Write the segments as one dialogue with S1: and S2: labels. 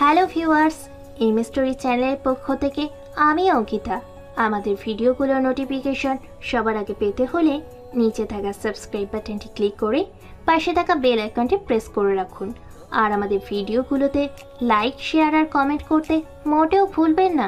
S1: Hello viewers, M story চ্যানেলের পক্ষ থেকে আমি অঙ্কিতা। আমাদের ভিডিওগুলোর নোটিফিকেশন সবার আগে পেতে হলে নিচে থাকা সাবস্ক্রাইব বাটনটি ক্লিক করে পাশে থাকা বেল আইকনটি প্রেস করে রাখুন। আর আমাদের ভিডিওগুলোতে লাইক, শেয়ার আর কমেন্ট করতে মোটেও ভুলবেন না।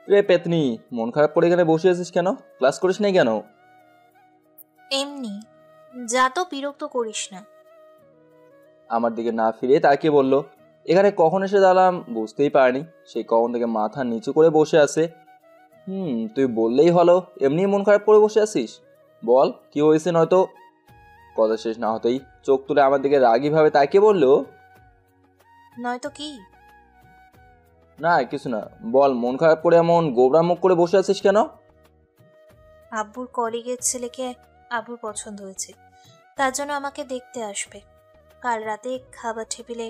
S2: রে পেতনি, মন খারাপ করে এখানে বসে আছিস কেন? ক্লাস করিস নাই কেন?
S3: এমনি, যা তো বিরক্ত করিস না।
S2: আমার দিকে না ফিরে তাকিয়ে বলল, এখানে কখন এসে দাঁড়ালাম বুঝতেই পারিনি। সেই কখন থেকে মাথা নিচু করে বসে আছে। তুই বললেই হলো, এমনি মন খারাপ করে বসে আছিস? বল কি হয়েছে, নয়তো। কথা শেষ না হতেই চোখ তুলে আমার দিকে রাগীভাবে তাকিয়ে বলল,
S3: নয়তো কি?
S2: না কিছু না, বল মন খারাপ করে এমন গোবরা মুখ করে বসে আছিস কেন?
S3: আব্বুর কলিগের ছেলেকে আব্বুর পছন্দ হয়েছে, তার জন্য আমাকে দেখতে আসবে। কাল রাতে খাবার টেবিলে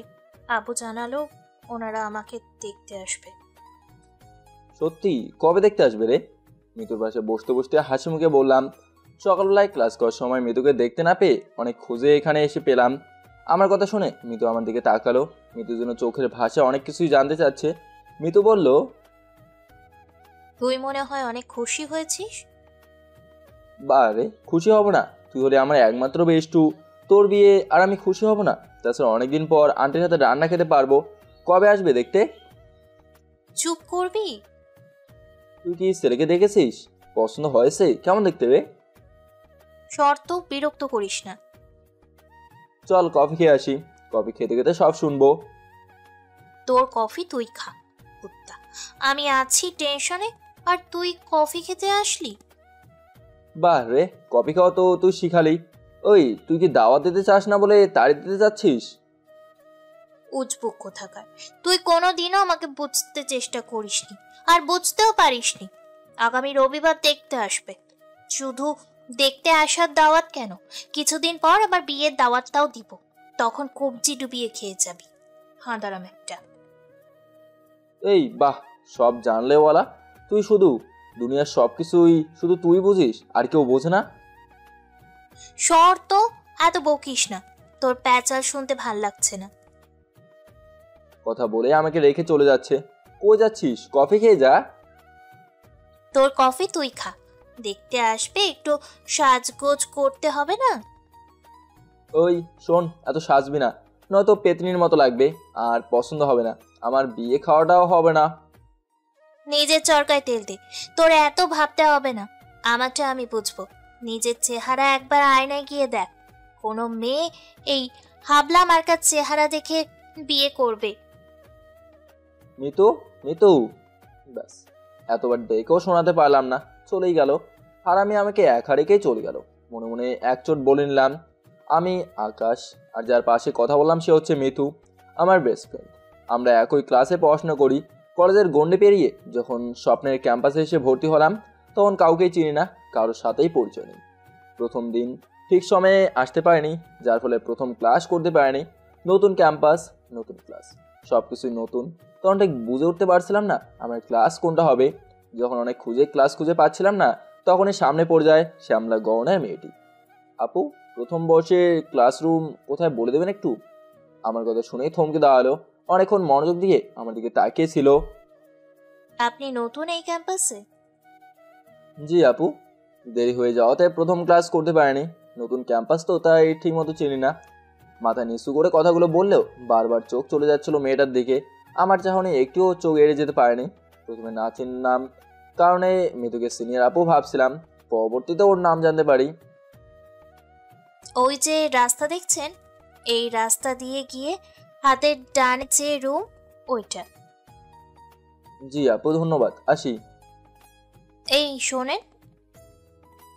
S3: আব্বু জানালো ওনারা আমাকে দেখতে আসবে।
S2: সত্যি? কবে দেখতে আসবে রে? মিতুর পাশে বসতে বসতে হাসি মুখে বললাম, সকালবেলায় ক্লাস করার সময় মিতুকে দেখতে না পেয়ে অনেক খুঁজে এখানে এসে পেলাম। আমার কথা শুনে মিতু আমার দিকে তাকালো। মিতুর জন্য চোখের ভাষা অনেক কিছুই জানতে চাচ্ছে। মিতু বলল,
S3: তুই মনে হয় অনেক খুশি হয়েছিস।
S2: বারে খুশি হব না? তুই হলে আমার একমাত্র বেষ্টু, তোর বিয়ে আর আমি খুশি হব না? তাছাড়া অনেকদিন পর আন্টির হাতে রান্না খেতে পারবো। কবে আসবে দেখতে?
S3: চুপ করবি?
S2: তুই কি ছেলেকে দেখেছিস? পছন্দ হয়েছে? কেমন দেখতে রে?
S3: শর্ত বিরক্ত করিস না।
S2: চল কফি খেয়ে আসি, কফি খেতে খেতে সব শুনবো।
S3: তোর কফি তুই খা কুত্তা, আমি আছি টেনশনে আর তুই কফি খেতে আসলি।
S2: বাহ রে, কফি খাওয়া তো তুই শিখালি। ওই তুই কি দাওয়াত দিতে চাস না বলে তাড়িয়ে দিতে চাচ্ছিস?
S3: উজবুক কোথাকার, তুই কোনোদিনও আমাকে বুঝতে চেষ্টা করিসনি আর বুঝতেও পারিসনি। আগামী রবিবার দেখতে আসবে। শুধু দেখতে আসার দাওয়াত কেন, কিছুদিন পর আবার বিয়ের দাওয়াতটাও দিব। তখন কবজি ডুবিয়ে খেয়ে যাবি হাঁদারাম একটা।
S2: এই বাহ, সব জানলে ওয়ালা। তুই শুধু দুনিয়ার সব কিছুই শুধু তুই বুঝিস, আর কেউ বোঝে না?
S3: শর্ত এত বকিস না, তোর প্যাচাল শুনতে ভাল লাগছে না।
S2: কথা বলে আমাকে রেখে চলে যাচ্ছে। কই যাচ্ছিস? কফি খেয়ে যা।
S3: তোর কফি তুই খা, দেখতে আসবে একটু সাজগোজ করতে হবে না?
S2: ওই শোন, এত সাজবি না, নয়তো পেতনির মতো লাগবে আর পছন্দ হবে না। আমার বিয়ে খাওয়াটাও হবে না।
S3: নিজের চরকায় তেল দে, তোর এত ভাবতে হবে না। আমারটা আমি বুঝবো। নিজের চেহারা একবার আয়নায় গিয়ে দেখ। কোনো মেয়ে এই হাবলা মার্কার চেহারা দেখে বিয়ে করবে?
S2: মিতু, মিতু। ব্যাস, এতবার ডেকেও শোনাতে পারলাম না, চলেই গেল। আর আমি আমাকে এক হারিকেই চলে গেল। মনে মনে এক চোট বলে নিলাম, আমি আকাশ, আর যার পাশে কথা বললাম সে হচ্ছে মিতু, আমার বেস্ট ফ্রেন্ড। আমরা একই ক্লাসে পড়াশোনা করি। কলেজের গণ্ডি পেরিয়ে যখন স্বপ্নের ক্যাম্পাসে এসে ভর্তি হলাম, তখন কাউকেই চিনি না, কারোর সাথেই পরিচয় নেই। প্রথম দিন ঠিক সময়ে আসতে পারিনি, যার ফলে প্রথম ক্লাস করতে পারিনি। নতুন ক্যাম্পাস, নতুন ক্লাস, সব কিছুই নতুন। তখন ঠিক বুঝে উঠতে পারছিলাম না আমার ক্লাস কোনটা হবে। যখন অনেক ক্লাস খুঁজে পাচ্ছিলাম না, তখনই সামনে পড়ে যায় শ্যামলা গহনার মেয়েটি। আপু, প্রথম বর্ষের ক্লাসরুম কোথায় বলে দেবেন একটু? আমার কথা শুনেই থমকে দাঁড়ালো। অনেকক্ষণ মনোযোগ দিয়ে আমার দিকে তাকিয়েছিল।
S3: আপনি নতুন এই ক্যাম্পাসে?
S2: জি আপু, দেরি হয়ে যাওয়াতে প্রথম ক্লাস করতে পারিনি। নতুন ক্যাম্পাস তো, তাই ঠিক মতো চিনি না। মাথা নিচু করে কথাগুলো বললেও বারবার চোখ চলে যাচ্ছিল মেয়েটার দিকে। আমার চাহনি একটুও চোখ এড়ে যেতে পারেনি। প্রথমে না চিনলাম কারণে মিতুকে সিনিয়র আপু ভাবছিলাম, পরবর্তীতে ওর নাম জানতে পারি।
S3: ওই যে রাস্তা দেখছেন, এই রাস্তা দিয়ে গিয়ে হাতের ডানে যে রুম, ওইটা।
S2: জি আপু, ধন্যবাদ, আসি।
S3: এই শোনেন।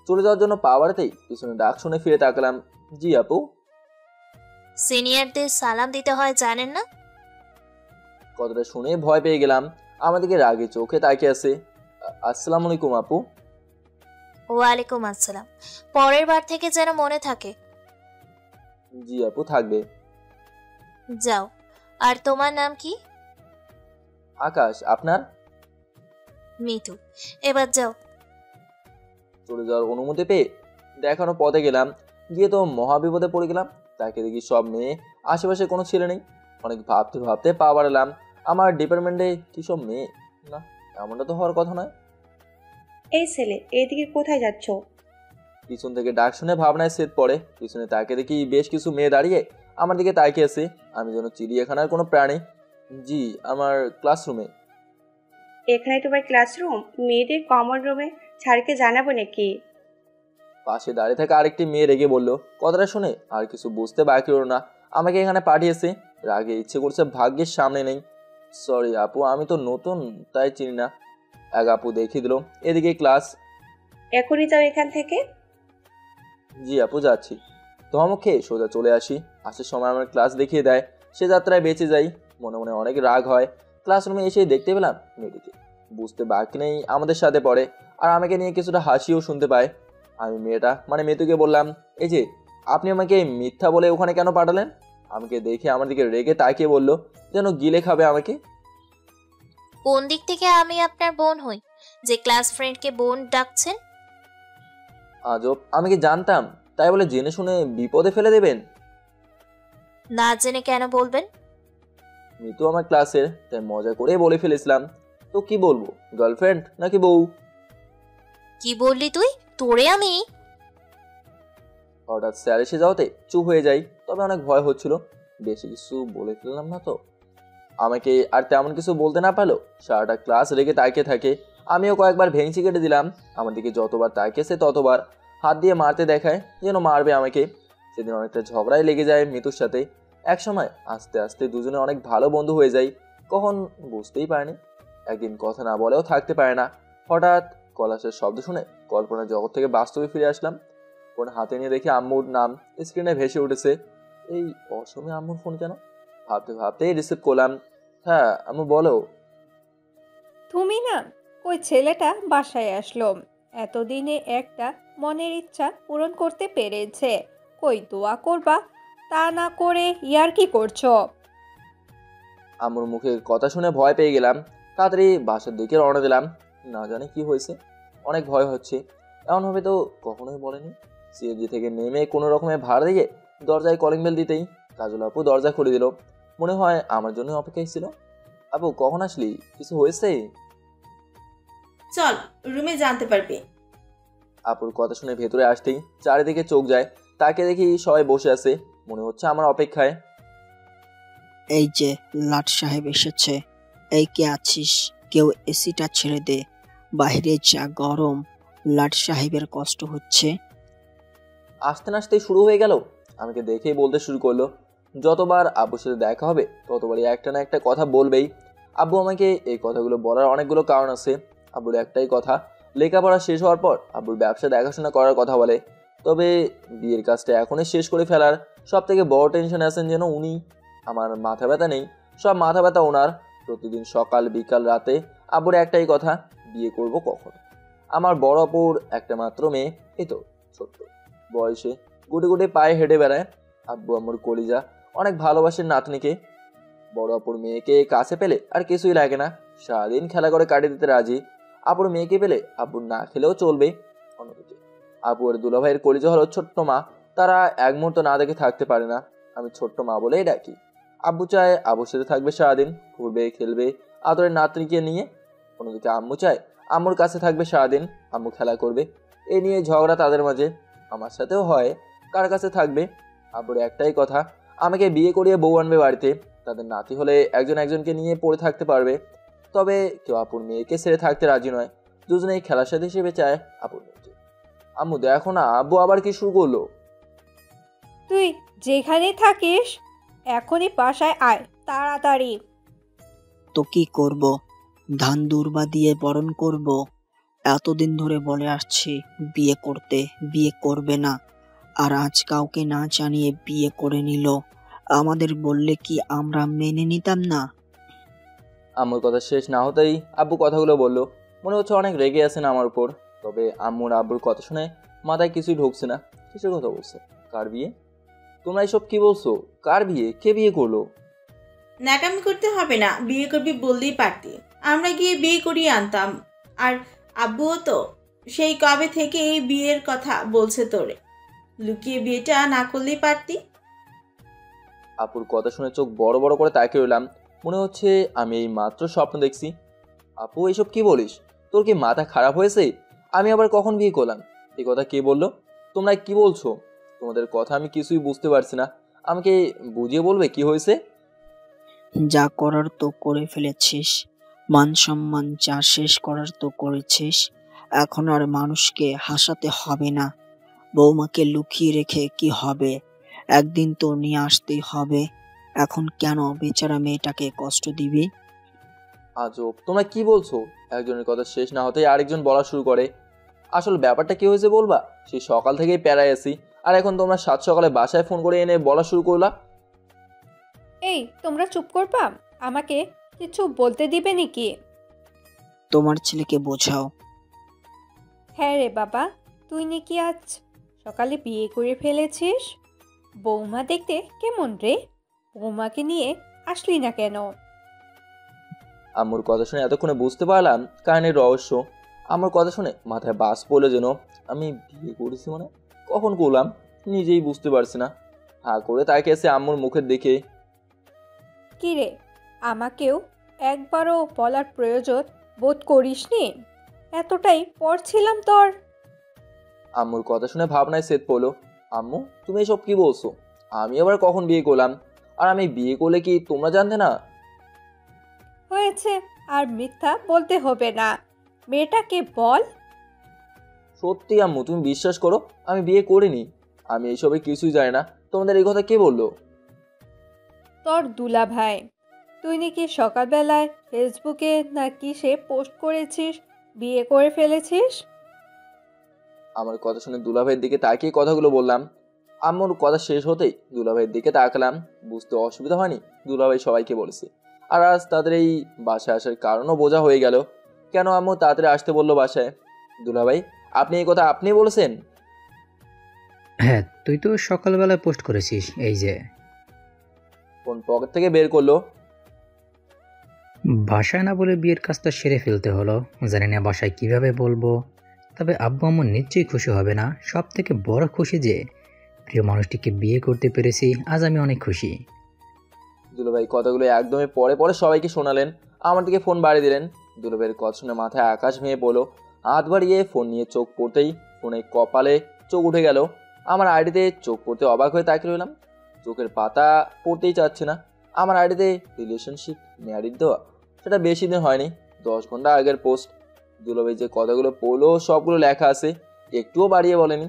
S2: চলে যাওয়ার জন্য পা বাড়াতেই পিছনে ডাক শুনে ফিরে তাকালাম। জি আপু।
S3: সিনিয়রদের সালাম দিতে হয় জানেন না?
S2: কথাটা শুনে ভয় পেয়ে গেলাম। আমাদেরকে রাগে চোখে তাকিয়ে আছে। আসসালামু আলাইকুম আপু।
S3: ওয়ালাইকুম আসসালাম। পরের বার থেকে যেন মনে থাকে।
S2: জি আপু, থাকবে।
S3: যাও। আর তোমার নাম কি?
S2: আকাশ, আপনার?
S3: মিতু, এবার যাও।
S2: চলে যাওয়ার অনুমতি পেয়ে দেখানো পথে গেলাম, গিয়ে তো মহাবিপদে পড়ে গেলাম। তাকে দেখি সব মেয়ে, আশেপাশে কোনো ছেলে নেই। অনেক ভাবতে ভাবতে পা বাড়ালাম। আমার ডিপার্টমেন্টে কি সব মেয়ে? না, এমনটা তো হওয়ার কথা নয়।
S4: এই ছেলে, এদিকে কোথায় যাচ্ছ?
S2: পিছন থেকে ডাক শুনে ভাবনায় সেট পড়ে। পিছনে তাকে দেখি বেশ কিছু মেয়ে দাঁড়িয়ে আমার দিকে তাকিয়ে আছে। আমি যেন চিড়িয়াখানার কোনো প্রাণী। জি, আমার ক্লাসরুমে।
S4: এখানে তোমার ক্লাসরুম? মেয়েদের কমন রুমে স্যারকে জানাবো নাকি?
S2: পাশে দাঁড়িয়ে থাকা আরেকটি মেয়ে রেগে বলল। কথাটা শুনে আর কিছু বুঝতে বাকি হলো না। আমাকে এখানে পাঠিয়েছে, রাগে ইচ্ছে করছে ভাগ্যের সামনে নেই। সরি আপু, আমি তো নতুন, তাই চিনি না। এক আপু দেখিয়ে দিল, এদিকে ক্লাস।
S4: এখনই যাও এখান থেকে।
S2: জি আপু, যাচ্ছি। ধমক খেয়ে সোজা চলে আসি। আসার সময় আমার ক্লাস দেখিয়ে দেয়। সে যাত্রায় বেঁচে যাই। মনে মনে অনেক রাগ হয়। ক্লাসরুমে এসে দেখতে পেলাম মেয়েটিকে। বুঝতে বাকি নেই আমাদের সাথে পড়ে, আর আমাকে নিয়ে কিছুটা হাসিও শুনতে পায়। আমি মেয়েটা মানে মেতুকে বললাম, এই যে আপনি আমাকে মিথ্যা বলে ওখানে কেন পাঠালেন? আমাকে দেখে আমার দিকে রেগে তাকিয়ে বলল, যেন গিলে খাবে আমাকে।
S3: কোন দিক থেকে আমি আপনার বোন হই যে ক্লাস ফ্রেন্ডকে বোন ডাকছেন?
S2: আজব, আমি কি জানতাম তাই বলে জেনে শুনে বিপদে ফেলে দেবেন?
S3: না জেনে কেন বলবেন?
S2: মিতু আমার ক্লাসের, তাই মজা করে বলে ফেলেছিলাম। তো কি বলবো, গার্লফ্রেন্ড নাকি বউ?
S3: কি বললি তুই? তোরে আমি?
S2: হঠাৎ স্যার এসে যাওয়াতে চুপ হয়ে যাই। তবে অনেক ভয় হচ্ছিল, বেশি কিছু বলে ফেললাম না তো। আমাকে আর তেমন কিছু বলতে না পারলো সারাটা ক্লাস রেগে তাকিয়ে থাকে। আমিও কয়েকবার ভেঙচি কেটে দিলাম। আমার দিকে যতবার তাকিয়েছে ততবার হাত দিয়ে মারতে দেখায়, যেন মারবে আমাকে। সেদিন অনেকটা ঝগড়াই লেগে যায় মিতুর সাথে। এক সময় আস্তে আস্তে দুজনে অনেক ভালো বন্ধু হয়ে যাই। কখন বুঝতেই পারেনি। একদিন কথা না বলেও থাকতে পারে না। হঠাৎ কলাশের শব্দ শুনে কল্পনার জগৎ থেকে বাস্তবে ফিরে আসলাম। ফোন হাতে নিয়ে দেখি আম্মুর নাম স্ক্রিনে ভেসে উঠেছে। এই অসময়ে আম্মুর ফোন কেন? ভাবতে ভাবতেই রিসিভ করলাম। হ্যাঁ আম্মু, বলো।
S5: তুমি না, ওই ছেলেটা বাসায় আসলো, এতদিনে একটা মনের ইচ্ছা পূরণ করতে পেরেছে। কই দোয়া করবা, তা না করে ইয়ার কি করছো?
S2: আম্মুর মুখে কথা শুনে ভয় পেয়ে গেলাম। তাড়াতাড়ি বাসার দিকে রওনা দিলাম। না জানি কি হয়েছে, অনেক ভয় হচ্ছে। এমন হবে তো কখনোই বলেনি। সিএনজি থেকে নেমে কোনো রকমে ভাড়া দিয়ে দরজায় কলিং বেল দিতেই কাজল আপু দরজা খুলে দিল। মনে হয় আমার জন্য অপেক্ষায় ছিল। আপু কখন আসলি, কিছু হয়েছে?
S6: চল রুমে জানতে পারবি।
S2: আপুর কথা শুনে ভেতরে আসতেই চারিদিকে চোখ যায়। তাকে দেখি সবাই বসে আছে, মনে হচ্ছে আমার অপেক্ষায়।
S7: এই যে লাট সাহেব এসেছে। এই কে আছিস? কেউ এসিটা ছেড়ে দে, বাইরে যা গরম। লাট সাহেবের কষ্ট হচ্ছে।
S2: আসতে না আসতেই শুরু হয়ে গেল। আমাকে দেখেই বলতে শুরু করলো, যতবার আব্বুর সাথে দেখা হবে ততবারই একটা না একটা কথা বলবেই। আব্বু আমাকে এই কথাগুলো বলার অনেকগুলো কারণ আছে। আব্বুর একটাই কথা, লেখাপড়া শেষ হওয়ার পর আব্বুর ব্যবসা দেখাশোনা করার কথা বলে। তবে বিয়ের কাজটা এখনই শেষ করে ফেলার সব থেকে বড় টেনশনে আছেন যেন উনি। আমার মাথা ব্যথা নেই, সব মাথা ব্যথা ওনার। প্রতিদিন সকাল বিকাল রাতে আব্বুর একটাই কথা, বিয়ে করব কখন। আমার বড় অপুর একটা মাত্র মেয়ে, এই তো ছোট্ট বয়সে গুটে গুটে পায়ে হেঁটে বেড়ায়। আব্বু আম্মুর কলিজা, অনেক ভালোবাসেন নাতনিকে। বড় অপুর মেয়েকে কাছে পেলে আর কিছুই লাগে না, সারাদিন খেলা করে কাটিয়ে দিতে রাজি। আপুর মেয়েকে পেলে আব্বুর না খেলেও চলবে। অন্যদিকে আপু আর দুলাভাইয়ের কলিজা হলো ছোট্ট মা, তারা এক মুহূর্ত না দেখে থাকতে পারে না। আমি ছোট্ট মা বলেই ডাকি। আব্বু চায় আব্বুর সাথে থাকবে সারাদিন, ঘুরবে খেলবে আদরের নাতনিকে নিয়ে। অন্যদিকে আম্মু চায় আম্মুর কাছে থাকবে সারাদিন, আম্মু খেলা করবে। এ নিয়ে ঝগড়া তাদের মাঝে, আমার সাথেও হয়, কার কাছে থাকবে। আব্বুর একটাই কথা, আমাকে বিয়ে করিয়ে বউ আনবে বাড়িতে, তাদের নাতি হলে একজন একজনকে নিয়ে পড়ে থাকতে পারবে। তবে কেউ আপুর মেয়েকে ছেড়ে থাকতে রাজি নয়, দুজনেই খেলার সাথে হিসেবে চায় আপুর মেয়েকে। আম্মু দেখো না, আব্বু আবার কি শুরু করলো।
S5: তুই যেখানে থাকিস এখনই বাসায় আয় তাড়াতাড়ি।
S7: তো কি করব? ধান দুর্বা দিয়ে বরণ করব। এতদিন ধরে বলে আসছি বিয়ে করতে, বিয়ে করবে না, আর আজ কাউকে না জানিয়ে বিয়ে করে নিল। আমাদের বললে কি আমরা মেনে নিতাম না?
S2: আম্মুর কথা শেষ না হতেই আব্বু কথাগুলো বললো। মনে হচ্ছে অনেক রেগে আছেন আমার উপর। তবে আম্মুর আব্বুর কথা শুনে মাথায় কিছুই ঢুকছে না। কিসের কথা বলছে? কার বিয়ে? তোমরা এসব কি বলছো? কার বিয়ে? কে বিয়ে করলো?
S6: ন্যাকামি করতে হবে না, বিয়ে করবি বললেই পারতি, আমরা গিয়ে বিয়ে করিয়ে আনতাম। আর আব্বুও তো সেই কবে থেকে এই বিয়ের কথা বলছে তোরে, লুকিয়ে বিয়েটা না করলেই পারতি।
S2: আপুর কথা শুনে চোখ বড় বড় করে তাকিয়ে রইলাম। মনে হচ্ছে আমি এই মাত্র স্বপ্ন দেখছি। আপু এইসব কি বলিস? তোর কি মাথা খারাপ হয়েছে? আমি আবার কখন বিয়ে করলাম? এই কথা কে বললো? তোমরা কি বলছো? তোমাদের কথা আমি কিছুই বুঝতে পারছি না। আমাকে বুঝিয়ে বলবে কি হয়েছে?
S7: যা করার তো করে ফেলেছিস, মান সম্মান যা শেষ করার তো করেছিস। এখন আর মানুষকে হাসাতে হবে না। বৌমাকে লুকিয়ে রেখে কি হবে? একদিন তো নিয়ে আসতেই হবে। এখন কেন বেচারা মেয়েটাকে কষ্ট দিবি?
S2: আজব, তোমরা কি বলছো? একজনের কথা শেষ না হতেই আরেকজন বলা শুরু করে। আসল ব্যাপারটা কি হয়েছে বলবা? সেই সকাল থেকেই প্যারায় আছি, আর এখন তোমরা সাত সকালে বাসায় ফোন করে এনে বলা শুরু করলা।
S5: এই তোমরা চুপ করবা? আমাকে কিছু বলতে দিবে নাকি?
S7: তোমার ছেলেকে বোঝাও।
S5: হ্যাঁ রে বাবা, তুই নাকি আজ সকালে বিয়ে করে ফেলেছিস? বৌমা দেখতে কেমন রে? বৌমাকে নিয়ে আসলি না কেন?
S2: আম্মুর কথা শুনে এতক্ষণে বুঝতে পারলাম কাহিনীর রহস্য। আমার কথা শুনে মাথায় বাস পড়লো যেন। আমি বিয়ে করেছি মানে কখন করলাম নিজেই বুঝতে পারছি না। হা করে তাকিয়েছে আম্মুর মুখের দিকে।
S5: কি রে, আমাকেও একবারও বলার প্রয়োজন বোধ করিসনি? এতটাই পড়ছিলাম তোর।
S2: আম্মুর কথা শুনে ভাবনায় সেট পড়লো। আম্মু তুমি এসব কি বলছো? আমি আবার কখন বিয়ে করলাম? আর আমি বিয়ে করলে কি তোমরা জানতে না?
S5: হয়েছে, আর মিথ্যা বলতে হবে না। মেয়েটাকে বল।
S2: সত্যি আম্মু তুমি বিশ্বাস করো, আমি বিয়ে করিনি। আমি এইসবে কিছুই জানি না। তোমাদের এই কথা কে বললো?
S5: তোর দুলা ভাই। তুই নাকি সকালবেলায় ফেসবুকে নাকি সে পোস্ট করেছিস বিয়ে করে ফেলেছিস।
S2: আমার কথা শুনে দুলাভাইয়ের দিকে তাকিয়ে কথাগুলো বললাম। আম্মুর কথা শেষ হতেই দুলাভাইয়ের দিকে তাকালাম। বুঝতে অসুবিধা হয়নি দুলাভাই সবাইকে বলেছে। আর আজ তাদের এই বাসায় আসার কারণও বোঝা হয়ে গেল কেন আম্মু তাড়াতাড়ি আসতে বললো বাসায়। দুলাভাই আপনি এই কথা আপনি বলেছেন?
S8: হ্যাঁ, তুই তো সকালবেলায় পোস্ট করেছিস। এই যে
S2: কোন পকেট থেকে বের করলো?
S8: বাসায় না বলে বিয়ের কাজটা সেরে ফেলতে হলো। জানি না বাসায় কিভাবে বলবো, তবে আব্বু আম্মু নিশ্চয়ই খুশি হবে না। সব থেকে বড় খুশি যে প্রিয় মানুষটিকে বিয়ে করতে পেরেছি। আজ আমি অনেক খুশি।
S2: দুলাভাই কথাগুলো একদমই পরে পরে সবাইকে শোনালেন। আমার দিকে ফোন বাড়িয়ে দিলেন। দুলাভাইয়ের কথা শুনে মাথায় আকাশ ভেঙে পড়লো। হাত বাড়িয়ে ফোন নিয়ে চোখ পড়তেই ফোনে কপালে চোখ উঠে গেল। আমার আইডিতে চোখ পড়তে অবাক হয়ে তাকিয়ে রইলাম। চোখের পাতা পড়তেই চাচ্ছে না। আমার আইডিতে রিলেশনশিপ ম্যারিড দেওয়া, সেটা বেশি দিন হয়নি, 10 ঘন্টা আগের পোস্ট। দুলাভাই যে কথাগুলো পড়লো সবগুলো লেখা আছে, একটুও বাড়িয়ে বলেনি।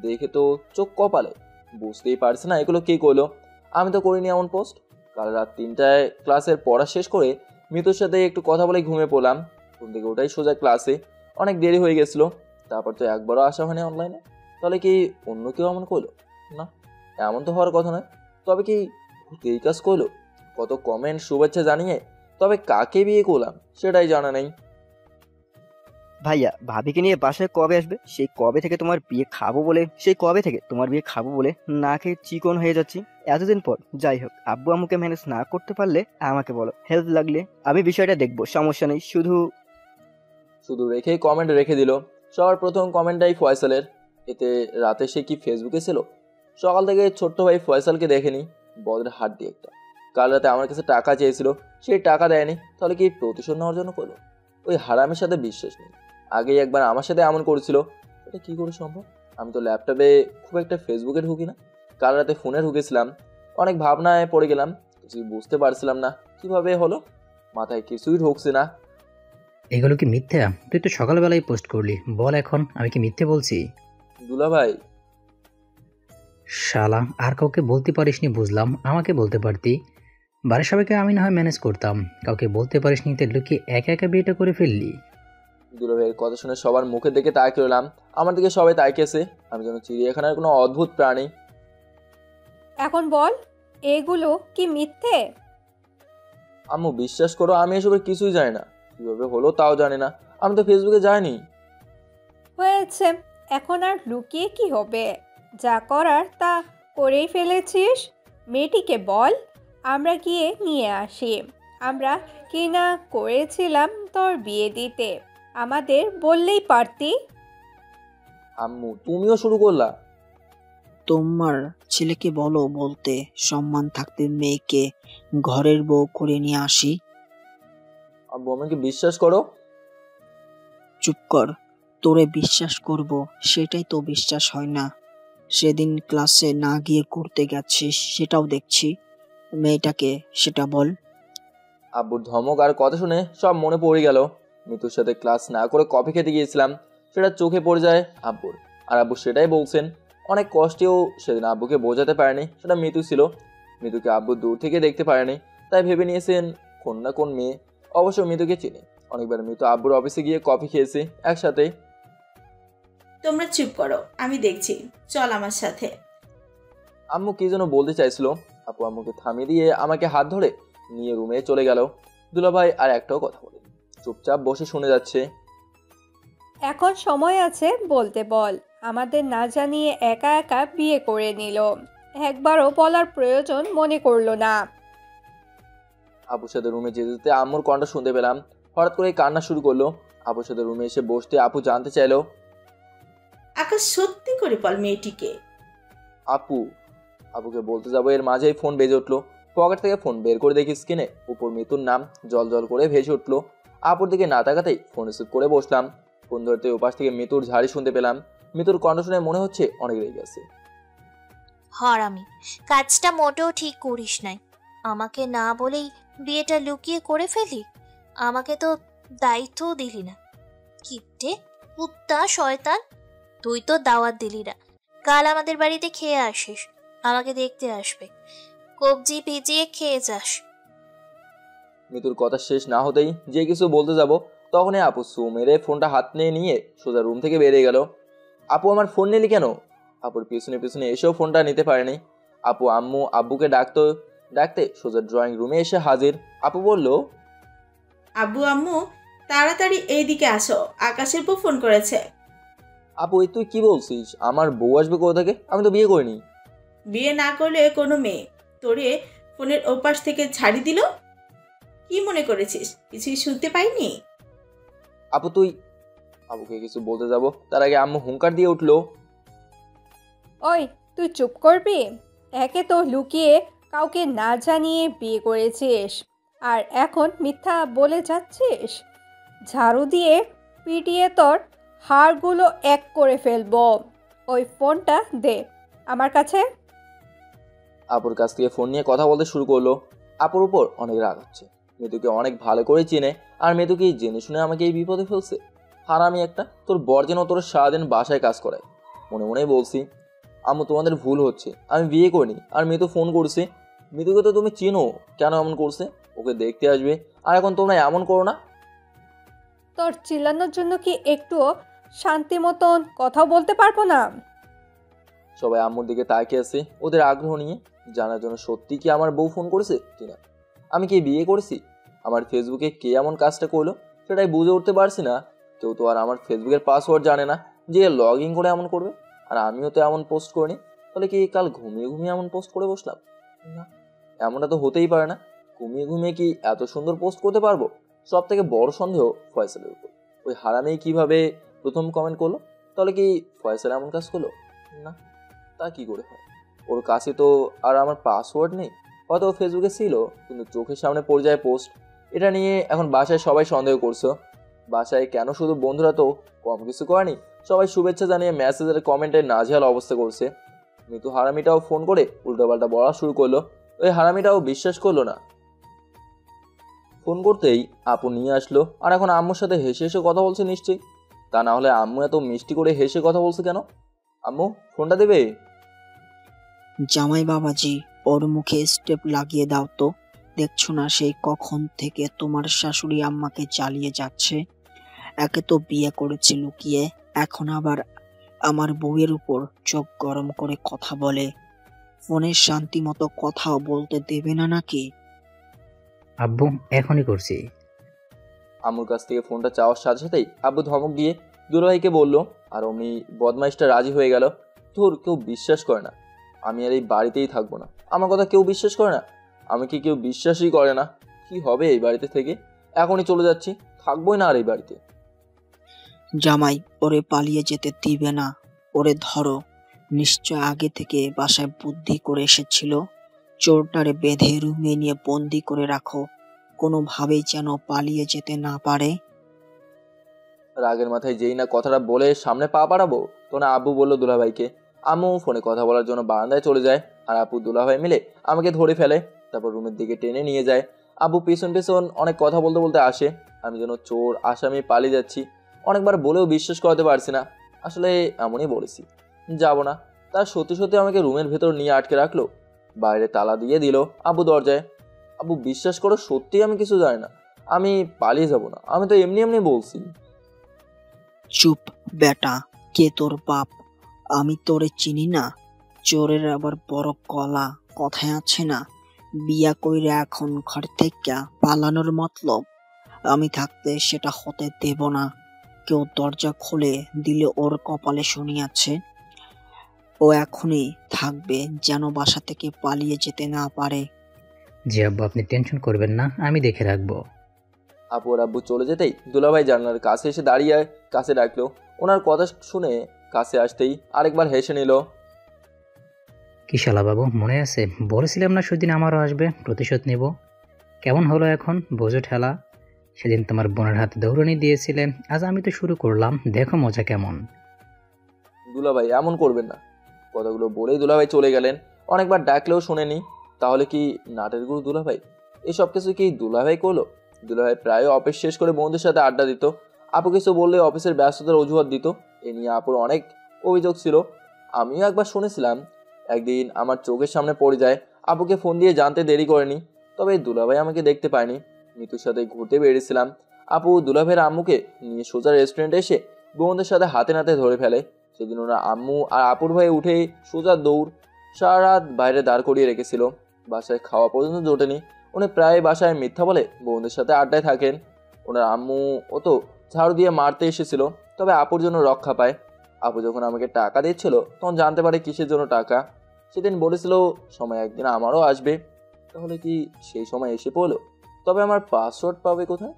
S2: দেখে তো চোখ কপালে, বুঝতেই পারছি না এগুলো কে করলো। আমি তো করিনি এমন পোস্ট। কাল রাত 3টায় ক্লাসের পড়া শেষ করে মিতুর সাথে একটু কথা বলে ঘুমিয়ে পড়লাম। ঘুম থেকে ওটাই সোজা ক্লাসে। অনেক দেরি হয়ে গেছিলো। তারপর তো একবারও আসা হয়নি অনলাইনে। তাহলে কি অন্য কেউ এমন করলো? না, এমন তো হওয়ার কথা নয়। তবে কি এই কাজ করলো? কত কমেন্ট শুভেচ্ছা জানিয়ে, তবে কাকে বিয়ে করলাম সেটাই জানা নেই।
S9: ভাইয়া, ভাবিকে নিয়ে বাসায় কবে আসবে? সেই কবে থেকে তোমার বিয়ে খাবো বলে না খেয়ে চিকন হয়ে যাচ্ছি এতদিন পর। যাই হোক, আব্বু আম্মুকে ম্যানেজ না করতে পারলে আমাকে বলো, হেল্প লাগলে আমি বিষয়টা দেখবো, সমস্যা নেই।
S2: শুধু রেখেই কমেন্ট রেখে দিল। সবার প্রথম কমেন্টটাই ফয়সালের। এতে রাতে সে কি ফেসবুকে ছিল? সকাল থেকে ছোট্ট ভাই ফয়সালকে দেখেনি। বদের হাত দিয়ে একটা। কাল রাতে আমার কাছে টাকা চেয়েছিল, সেই টাকা দেয়নি। তাহলে কি প্রতিশোধ নেওয়ার জন্য করলো? ওই হারামির সাথে বিশ্বাস নেই। আগেই একবার আমার সাথে এমন করেছিল। এটা কি করে সম্ভব? আমি তো ল্যাপটপে খুব একটা ফেসবুকে ঢুকি না। কাল রাতে ফোনে ঢুকেছিলাম। অনেক ভাবনায় পড়ে গেলাম। কিছুই বুঝতে পারছিলাম না কিভাবে হলো। মাথায় কিছুই ঢুকছে না।
S8: এগুলো কি মিথ্যা? তুই তো সকালবেলায় পোস্ট করলি। বল এখন, আমি কি মিথ্যে বলছি?
S2: দুলাভাই
S8: শালা, আর কাউকে বলতে পারিসনি বুঝলাম, আমাকে বলতে পারতি। বাড়ির সবাইকে আমি না হয় ম্যানেজ করতাম, কাউকে বলতে পারিসনি, তো লুকিয়ে একা একা বিয়েটা করে ফেললি।
S2: দুলাভাইয়ের কথা শুনে সবার মুখের দিকে তাকিয়ে রইলাম। আমার দিকে সবাই তাকিয়েছে। আমি যেন চিড়িয়াখানার কোনো অদ্ভুত প্রাণী।
S5: এখন বল, এগুলো কি মিথ্যে?
S2: আম্মু বিশ্বাস করো, আমি এসবের কিছুই জানি না। কিভাবে হলো তাও জানি না। আমি তো ফেসবুকে যাইনি।
S5: হয়েছে, এখন আর লুকিয়ে কি হবে? যা করার তা করেই ফেলেছিস। মেয়েটিকে বল, আমরা গিয়ে নিয়ে আসি। আমরা কি না করেছিলাম তোর বিয়ে দিতে, আমাদের বললেই পারতি।
S2: আম্মু তুমিও শুরু করলা।
S7: তোমার ছেলেকে বলো বলতে সম্মান থাকতে মেয়েকে ঘরের বউ করে নিয়ে আসি।
S2: আব্বু আমাকে বিশ্বাস করো।
S7: চুপ কর, তোরে বিশ্বাস করব সেটাই তো বিশ্বাস হয় না। সেদিন ক্লাসে না গিয়ে করতে গেছিস সেটাও দেখছি। মেয়েটাকে সেটা বল।
S2: আব্বুর ধমক আর কথা শুনে সব মনে পড়ে গেল। মিতুর সাথে ক্লাস না করে কফি খেতে গিয়েছিলাম, সেটা চোখে পড়ে যায় আব্বুর। আর আব্বু সেটাই বলছেন। অনেক কষ্টেও সেদিন আব্বুকে বোঝাতে পারেনি সেটা মিতু ছিল। মিতুকে আব্বু দূর থেকে দেখতে পারেনি, তাই ভেবে নিয়েছেন কোন না কোন মেয়ে। অবশ্য মিতুকে চিনি, অনেকবার মিতু আব্বুর অফিসে গিয়ে কফি খেয়েছি একসাথে।
S6: তোমরা চুপ করো, আমি দেখছি, চল আমার সাথে।
S2: আম্মু কি যেন বলতে চাইছিল, আপু আম্মুকে থামিয়ে দিয়ে আমাকে হাত ধরে নিয়ে রুমে চলে গেল। দুলাভাই আর একটাও কথা বলেনি, চুপচাপ বসে শুনে যাচ্ছে।
S5: এখন সময় আছে বলতে বল। আমাদের না জানিয়ে একা একা বিয়ে করে নিল, একবারও বলার প্রয়োজন মনে করলো না।
S2: আপুর সাথে রুমে যেতে যেতে আম্মুর কণ্ঠ শুনতে পেলাম। হঠাৎ করে কান্না শুরু করলো। আপুর সাথে রুমে এসে বসতে আপু জানতে চাইলো,
S6: আকাশ সত্যি করে বল মেয়েটিকে।
S2: আপু আপুকে বলতে যাবো এর মাঝেই ফোন বেজে উঠলো। পকেট থেকে ফোন বের করে দেখি স্ক্রিনে উপর মিতুর নাম জল জল করে ভেসে উঠলো। আপুর দিকে না তাকাতেই ফোন রিসিভ করে বসলাম। ফোন ধরতে ওপাশ থেকে মিতুর ঝাড়ি শুনতে পেলাম। মিতুর কণ্ঠ শুনে মনে হচ্ছে অনেক রেগে গেছে।
S3: হারামি, কাজটা মোটেও ঠিক করিস নাই। আমাকে না বলেই বিয়েটা লুকিয়ে করে ফেলি। আমাকে তো দায়িত্বও দিলি না। কিপটে, কুত্তা, শয়তান। তুই তো দাওয়াত দিলি না। কাল আমাদের বাড়িতে খেয়ে আসিস, আমাকে দেখতে আসবে, কবজি ভিজিয়ে খেয়ে যাস।
S2: মিতুর কথা শেষ না হতেই যে কিছু বলতে যাব, তখনই আপু সু মেরে ফোনটা হাত নিয়ে সোজা রুম থেকে বেরিয়ে গেল। আপু আমার ফোন নিলি কেন? আপুর পিছনে পিছনে এসেও ফোনটা নিতে পারেনি। আপু আম্মু আব্বুকে ডাকতে সোজা ড্রয়িং রুমে এসে হাজির। আপু বলল,
S6: আব্বু আম্মু তাড়াতাড়ি এইদিকে আসো, আকাশের বউ ফোন করেছে।
S2: আপু এই তুই কি বলছিস? আমার বউ আসবে কোথা থেকে? আমি তো বিয়ে করিনি।
S6: বিয়ে না করলে কোনো মেয়ে তোরে ফোনের ওপাশ থেকে ছাড়ি দিল? কি মনে করেছিস কিছুই শুনতে পাইনি?
S2: আপু তুই, আবুকে কিছু বলতে যাব তার আগে আম্মু হুঙ্কার দিয়ে উঠলো,
S5: ওই তুই চুপ করবি? একে তো লুকিয়ে কাউকে না জানিয়ে বিয়ে করেছিস, আর এখন মিথ্যা বলে যাচ্ছিস। ঝাড়ু দিয়ে পিটিয়ে তোর হাড়গুলো এক করে ফেলবো। ওই ফোনটা দে আমার কাছে।
S2: আপুর কাছ থেকে ফোন নিয়ে কথা বলতে শুরু করলো। আপুর উপর অনেক রাগ হচ্ছে। মেয়েতুকে অনেক ভালো করে চেনে, আর মেয়েতুকে জেনে শুনে আমাকে এই বিপদে ফেলছে। হারামি একটা, তোর বর যেন তোর সারাদিন বাসায় কাজ করায়। মনে মনেই বলছি, আম্মু তোমাদের ভুল হচ্ছে, আমি বিয়ে করিনি। আর মেয়েতু ফোন করছে, মেয়েতুকে তো তুমি চিনো, কেন এমন করছে? ওকে দেখতে আসবে, আর এখন তোমরা এমন করো না।
S5: তোর চিল্লানোর জন্য কি একটুও শান্তি মতন কথা বলতে পারবো না?
S2: সবাই আম্মুর দিকে তাকিয়ে আছে ওদের আগ্রহ নিয়ে, জানার জন্য সত্যি কি আমার বউ ফোন করেছে কিনা, আমি কি বিয়ে করেছি, আমার ফেসবুকে কে এমন কাজটা করলো সেটাই বুঝে উঠতে পারছি না। কেউ তো আর আমার ফেসবুকের পাসওয়ার্ড জানে না যে লগ ইন করে এমন করবে। আর আমিও তো এমন পোস্ট করিনি, তাহলে কি কাল ঘুমিয়ে ঘুমিয়ে এমন পোস্ট করে বসলাম? না, এমনটা তো হতেই পারে না। ঘুমিয়ে ঘুমিয়ে কি এত সুন্দর পোস্ট করতে পারবো? সব থেকে বড় সন্দেহ ফয়সালের উপর। ওই হারামি কিভাবে প্রথম কমেন্ট করলো? তাহলে কি ফয়সাল এমন কাজ করলো? না, তা কি করে হয়? ওর কাছে তো আর আমার পাসওয়ার্ড নেই, হয়তো ও ফেসবুকে ছিল কিন্তু চোখের সামনে পড়ে যায় পোস্ট। এটা নিয়ে এখন বাসায় সবাই সন্দেহ করছো। বাসায় কেন, শুধু বন্ধুরা তো কম কিছু করেনি, সবাই শুভেচ্ছা জানিয়ে মেসেজের কমেন্টে নাজেহাল অবস্থা করছে। মিতু হারামিটাও ফোন করে উল্টোপাল্টা বলা শুরু করলো। ওই হারামিটাও বিশ্বাস করলো না। ফোন করতেই আপু নিয়ে আসলো, আর এখন আম্মুর সাথে হেসে হেসে কথা বলছে নিশ্চয়ই। তা না হলে আম্মু এত মিষ্টি করে হেসে কথা বলছে কেন? আম্মু ফোনটা দেবে?
S7: জামাই বাবাজি, ওর মুখে স্টেপ লাগিয়ে দাও তো। দেখছো না সেই কখন থেকে তোমার শাশুড়ি আম্মাকে জ্বালিয়ে যাচ্ছে। একে তো বিয়ে করেছে লুকিয়ে, এখন আবার আমার বউয়ের উপর চোখ গরম করে কথা বলে। ফোনের শান্তি মতো কথাও বলতে দেবে না নাকি?
S8: আব্বু এখনই করছি।
S2: আম্মুর কাছ থেকে ফোনটা চাওয়ার সাথে সাথেই আব্বু ধমক দিয়ে দুলাভাইকে বললো, আর অমনি বদমাইশটা রাজি হয়ে গেল। তোর কেউ বিশ্বাস করে না, আমি আর এই বাড়িতেই থাকবো না। আমার কথা কেউ বিশ্বাস করে না, আমাকে কেউ বিশ্বাসই করে না। কি হবে এই বাড়িতে থেকে? এখনই চলে যাচ্ছি, থাকবোই না আর এই বাড়িতে।
S7: জামাই, ওরে পালিয়ে যেতে দিবে না। ওরে ধরো। নিশ্চয় আগে থেকে বাসায় বুদ্ধি করে এসেছিল। চোরটারে বেঁধে রুমে নিয়ে বন্দি করে রাখো, কোনোভাবেই যেন পালিয়ে যেতে না পারে।
S2: রাগের মাথায় যেই না কথাটা বলে সামনে পা বাড়াবো, তো না আব্বু বললো দুলাভাইকে। আম্মু ফোনে কথা বলার জন্য বারান্দায় চলে যায়, আর আপু দুলাভাই মিলে আমাকে ধরে ফেলে, তারপর রুমের দিকে টেনে নিয়ে যায়। আব্বু পেছন পেছন অনেক কথা বলতে বলতে আসে। আমি যেন চোর আসামি পালিয়ে যাচ্ছি। অনেকবার বলেও বিশ্বাস করাতে পারছি না। আসলে এমনই বলেছি যাব না, তার সত্যি সত্যি আমাকে রুমের ভেতর নিয়ে আটকে রাখলো। বাইরে তালা দিয়ে দিল আব্বু দরজায়। আব্বু বিশ্বাস করো, সত্যি আমি কিছু জানি না, আমি পালিয়ে যাব না, আমি তো এমনি এমনি বলছি।
S7: চুপ বেটা, কে তোর বাপ? আমি তোরে চিনি না? চোরের আবার বড় কলা, কথায় আছে না, বিয়া কইরা এখন ঘর থেকে পালানোর মতলব। আমি থাকতে সেটা হতে দেব না। কেউ দরজা খুলে দিলে ওর কপালে শনি আছে। ও এখনই থাকবে যেন বাসা থেকে পালিয়ে যেতে না পারে।
S8: জি আব্বু, আপনি টেনশন করবেন না, আমি দেখে রাখবো।
S2: আপু আর আব্বু চলে যেতেই দুলাভাই জানলার কাছে এসে দাঁড়িয়ে কাছে ডাকলো। ওনার কথা শুনে কাছে আসতেই আরেকবার হেসে নিল।
S8: কি শালা বাবু, মনে আছে বলেছিলাম না সেদিন আমারও আসবে, প্রতিশোধ নেব। কেমন হলো এখন, বোঝো ঠেলা? সেদিন তোমার বোনের হাতে দৌড়নি দিয়েছিলে, আজ আমি তো শুরু করলাম, দেখো মজা কেমন।
S2: দুলাভাই এমন করবেন না। কথাগুলো বলেই দুলাভাই চলে গেলেন। অনেকবার ডাকলেও শোনেনি। তাহলে কি নাটের গুরু দুলাভাই? এসব কিছু কি দুলাভাই করলো? দুলাভাই প্রায় অফিস শেষ করে বন্ধুদের সাথে আড্ডা দিত। আপু কিছু বললে অফিসের ব্যস্ততার অজুহাত দিত। এ নিয়ে আপুর অনেক অভিযোগ ছিল। আমিও একবার শুনেছিলাম। একদিন আমার চোখের সামনে পড়ে যায়। আপুকে ফোন দিয়ে জানতে দেরি করেনি, তবে দুলাভাই আমাকে দেখতে পায়নি। মিতুর সাথে ঘুরতে বেরিয়েছিলাম। আপু দুলাভাইয়ের আম্মুকে নিয়ে সোজা রেস্টুরেন্টে এসে বন্ধুদের সাথে হাতে নাতে ধরে ফেলে। সেদিন ওরা আম্মু আর আপুর ভাই উঠে সোজা দৌড়। সারা রাত বাইরে দাঁড় করিয়ে রেখেছিল, বাসায় খাওয়া পর্যন্ত জোটেনি। উনি প্রায় বাসায় মিথ্যা বলে বন্ধুদের সাথে আড্ডায় থাকেন। ওনার আম্মু ও তো ঝাড়ু দিয়ে মারতে এসেছিল, তবে আপুর জন্য রক্ষা পায়। আপু যখন আমাকে টাকা দিচ্ছিল তখন জানতে পারে কিসের জন্য টাকা। সেদিন বলেছিল সময় একদিন আমারও আসবে। তাহলে কি সেই সময় এসে পড়লো? তবে আমার পাসওয়ার্ড পাবে কোথায়?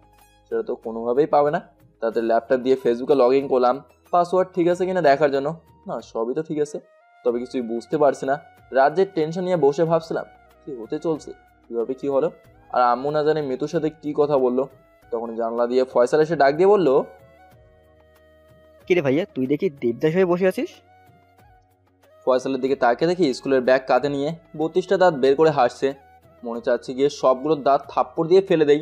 S2: সেটা তো কোনোভাবেই পাবে না। তাদের ল্যাপটপ দিয়ে ফেসবুকে লগ ইন করলাম পাসওয়ার্ড ঠিক আছে কিনা দেখার জন্য। না, সবই তো ঠিক আছে, তবে কিছুই বুঝতে পারছি না। রাজ্যের টেনশন নিয়ে বসে ভাবছিলাম কি হতে চলছে, কীভাবে কি হলো। আর আম্মু না জানে মিতুর সাথে কি কথা বললো। তখন জানলা দিয়ে ফয়সাল এসে ডাক দিয়ে বললো,
S9: কিরে ভাইয়া, তুই দেখি দেবদাস হয়ে বসে আছিস।
S2: ফয়সালের দিকে তাকে দেখি স্কুলের ব্যাগ কাঁধে নিয়ে 32টা দাঁত বের করে হাসছে। মনে চাচ্ছে গিয়ে সবগুলোর দাঁত থাপ্পড় দিয়ে ফেলে দেই,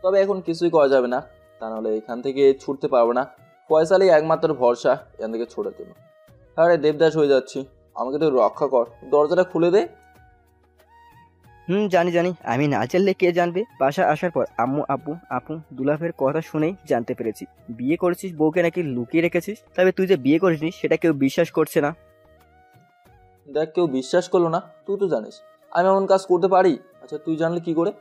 S2: তবে এখন কিছুই করা যাবে না, তা নাহলে এখান থেকে ছুটতে পারবো না। ফয়সালই একমাত্র ভরসা এখান থেকে ছোটার জন্য। আরে দেবদাস হয়ে যাচ্ছি, আমাকে তো রক্ষা কর, দরজাটা খুলে দে।
S9: জানি জানি, আমি না জানলে কে জানবে। বাসা আসার পর আম্মু আব্বু আপু দুলাভের কথা শুনেই জানতে পেরেছি বিয়ে করেছিস, বউকে নাকি লুকিয়ে রেখেছিস। তবে তুই যে বিয়ে করিসনি সেটা কেউ বিশ্বাস করছে না।
S2: দেখ, কেউ বিশ্বাস করলো না, তুই তো জানিস আমি এমন কাজ করতে পারি। আচ্ছা তুই জানলি কি করে?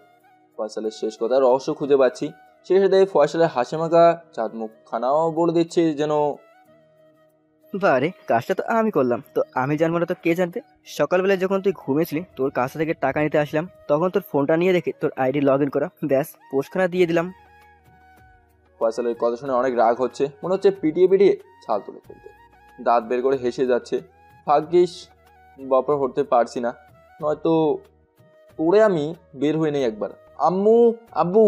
S2: ফয়সালের শেষ কথা রহস্য খুঁজে পাচ্ছি। শেষে দেয় ফয়সালের হাসি মাখা চাঁদ মুখখানাও বলে দিচ্ছে যেন।
S9: বারে, কাজটা তো আমি করলাম, তো আমি জানবো না তো কে জানবে? সকালবেলায় যখন তুই ঘুমিয়েছিলি তোর কাছ থেকে টাকা নিতে আসলাম, তখন তোর ফোনটা নিয়ে দেখে তোর আইডি লগ ইন করা, ব্যাস পোস্টখানা দিয়ে দিলাম।
S2: ফয়সালের কথা শুনে অনেক রাগ হচ্ছে, মনে হচ্ছে পিটিয়ে পিটিয়ে ছাল তুলে ফেলতে। দাঁত বের করে হেসে যাচ্ছে। ভাগ্যিস বাপর হতে পারছি না, নয়তো পড়ে আমি বের হয়ে নেই একবার। আম্মু আব্বু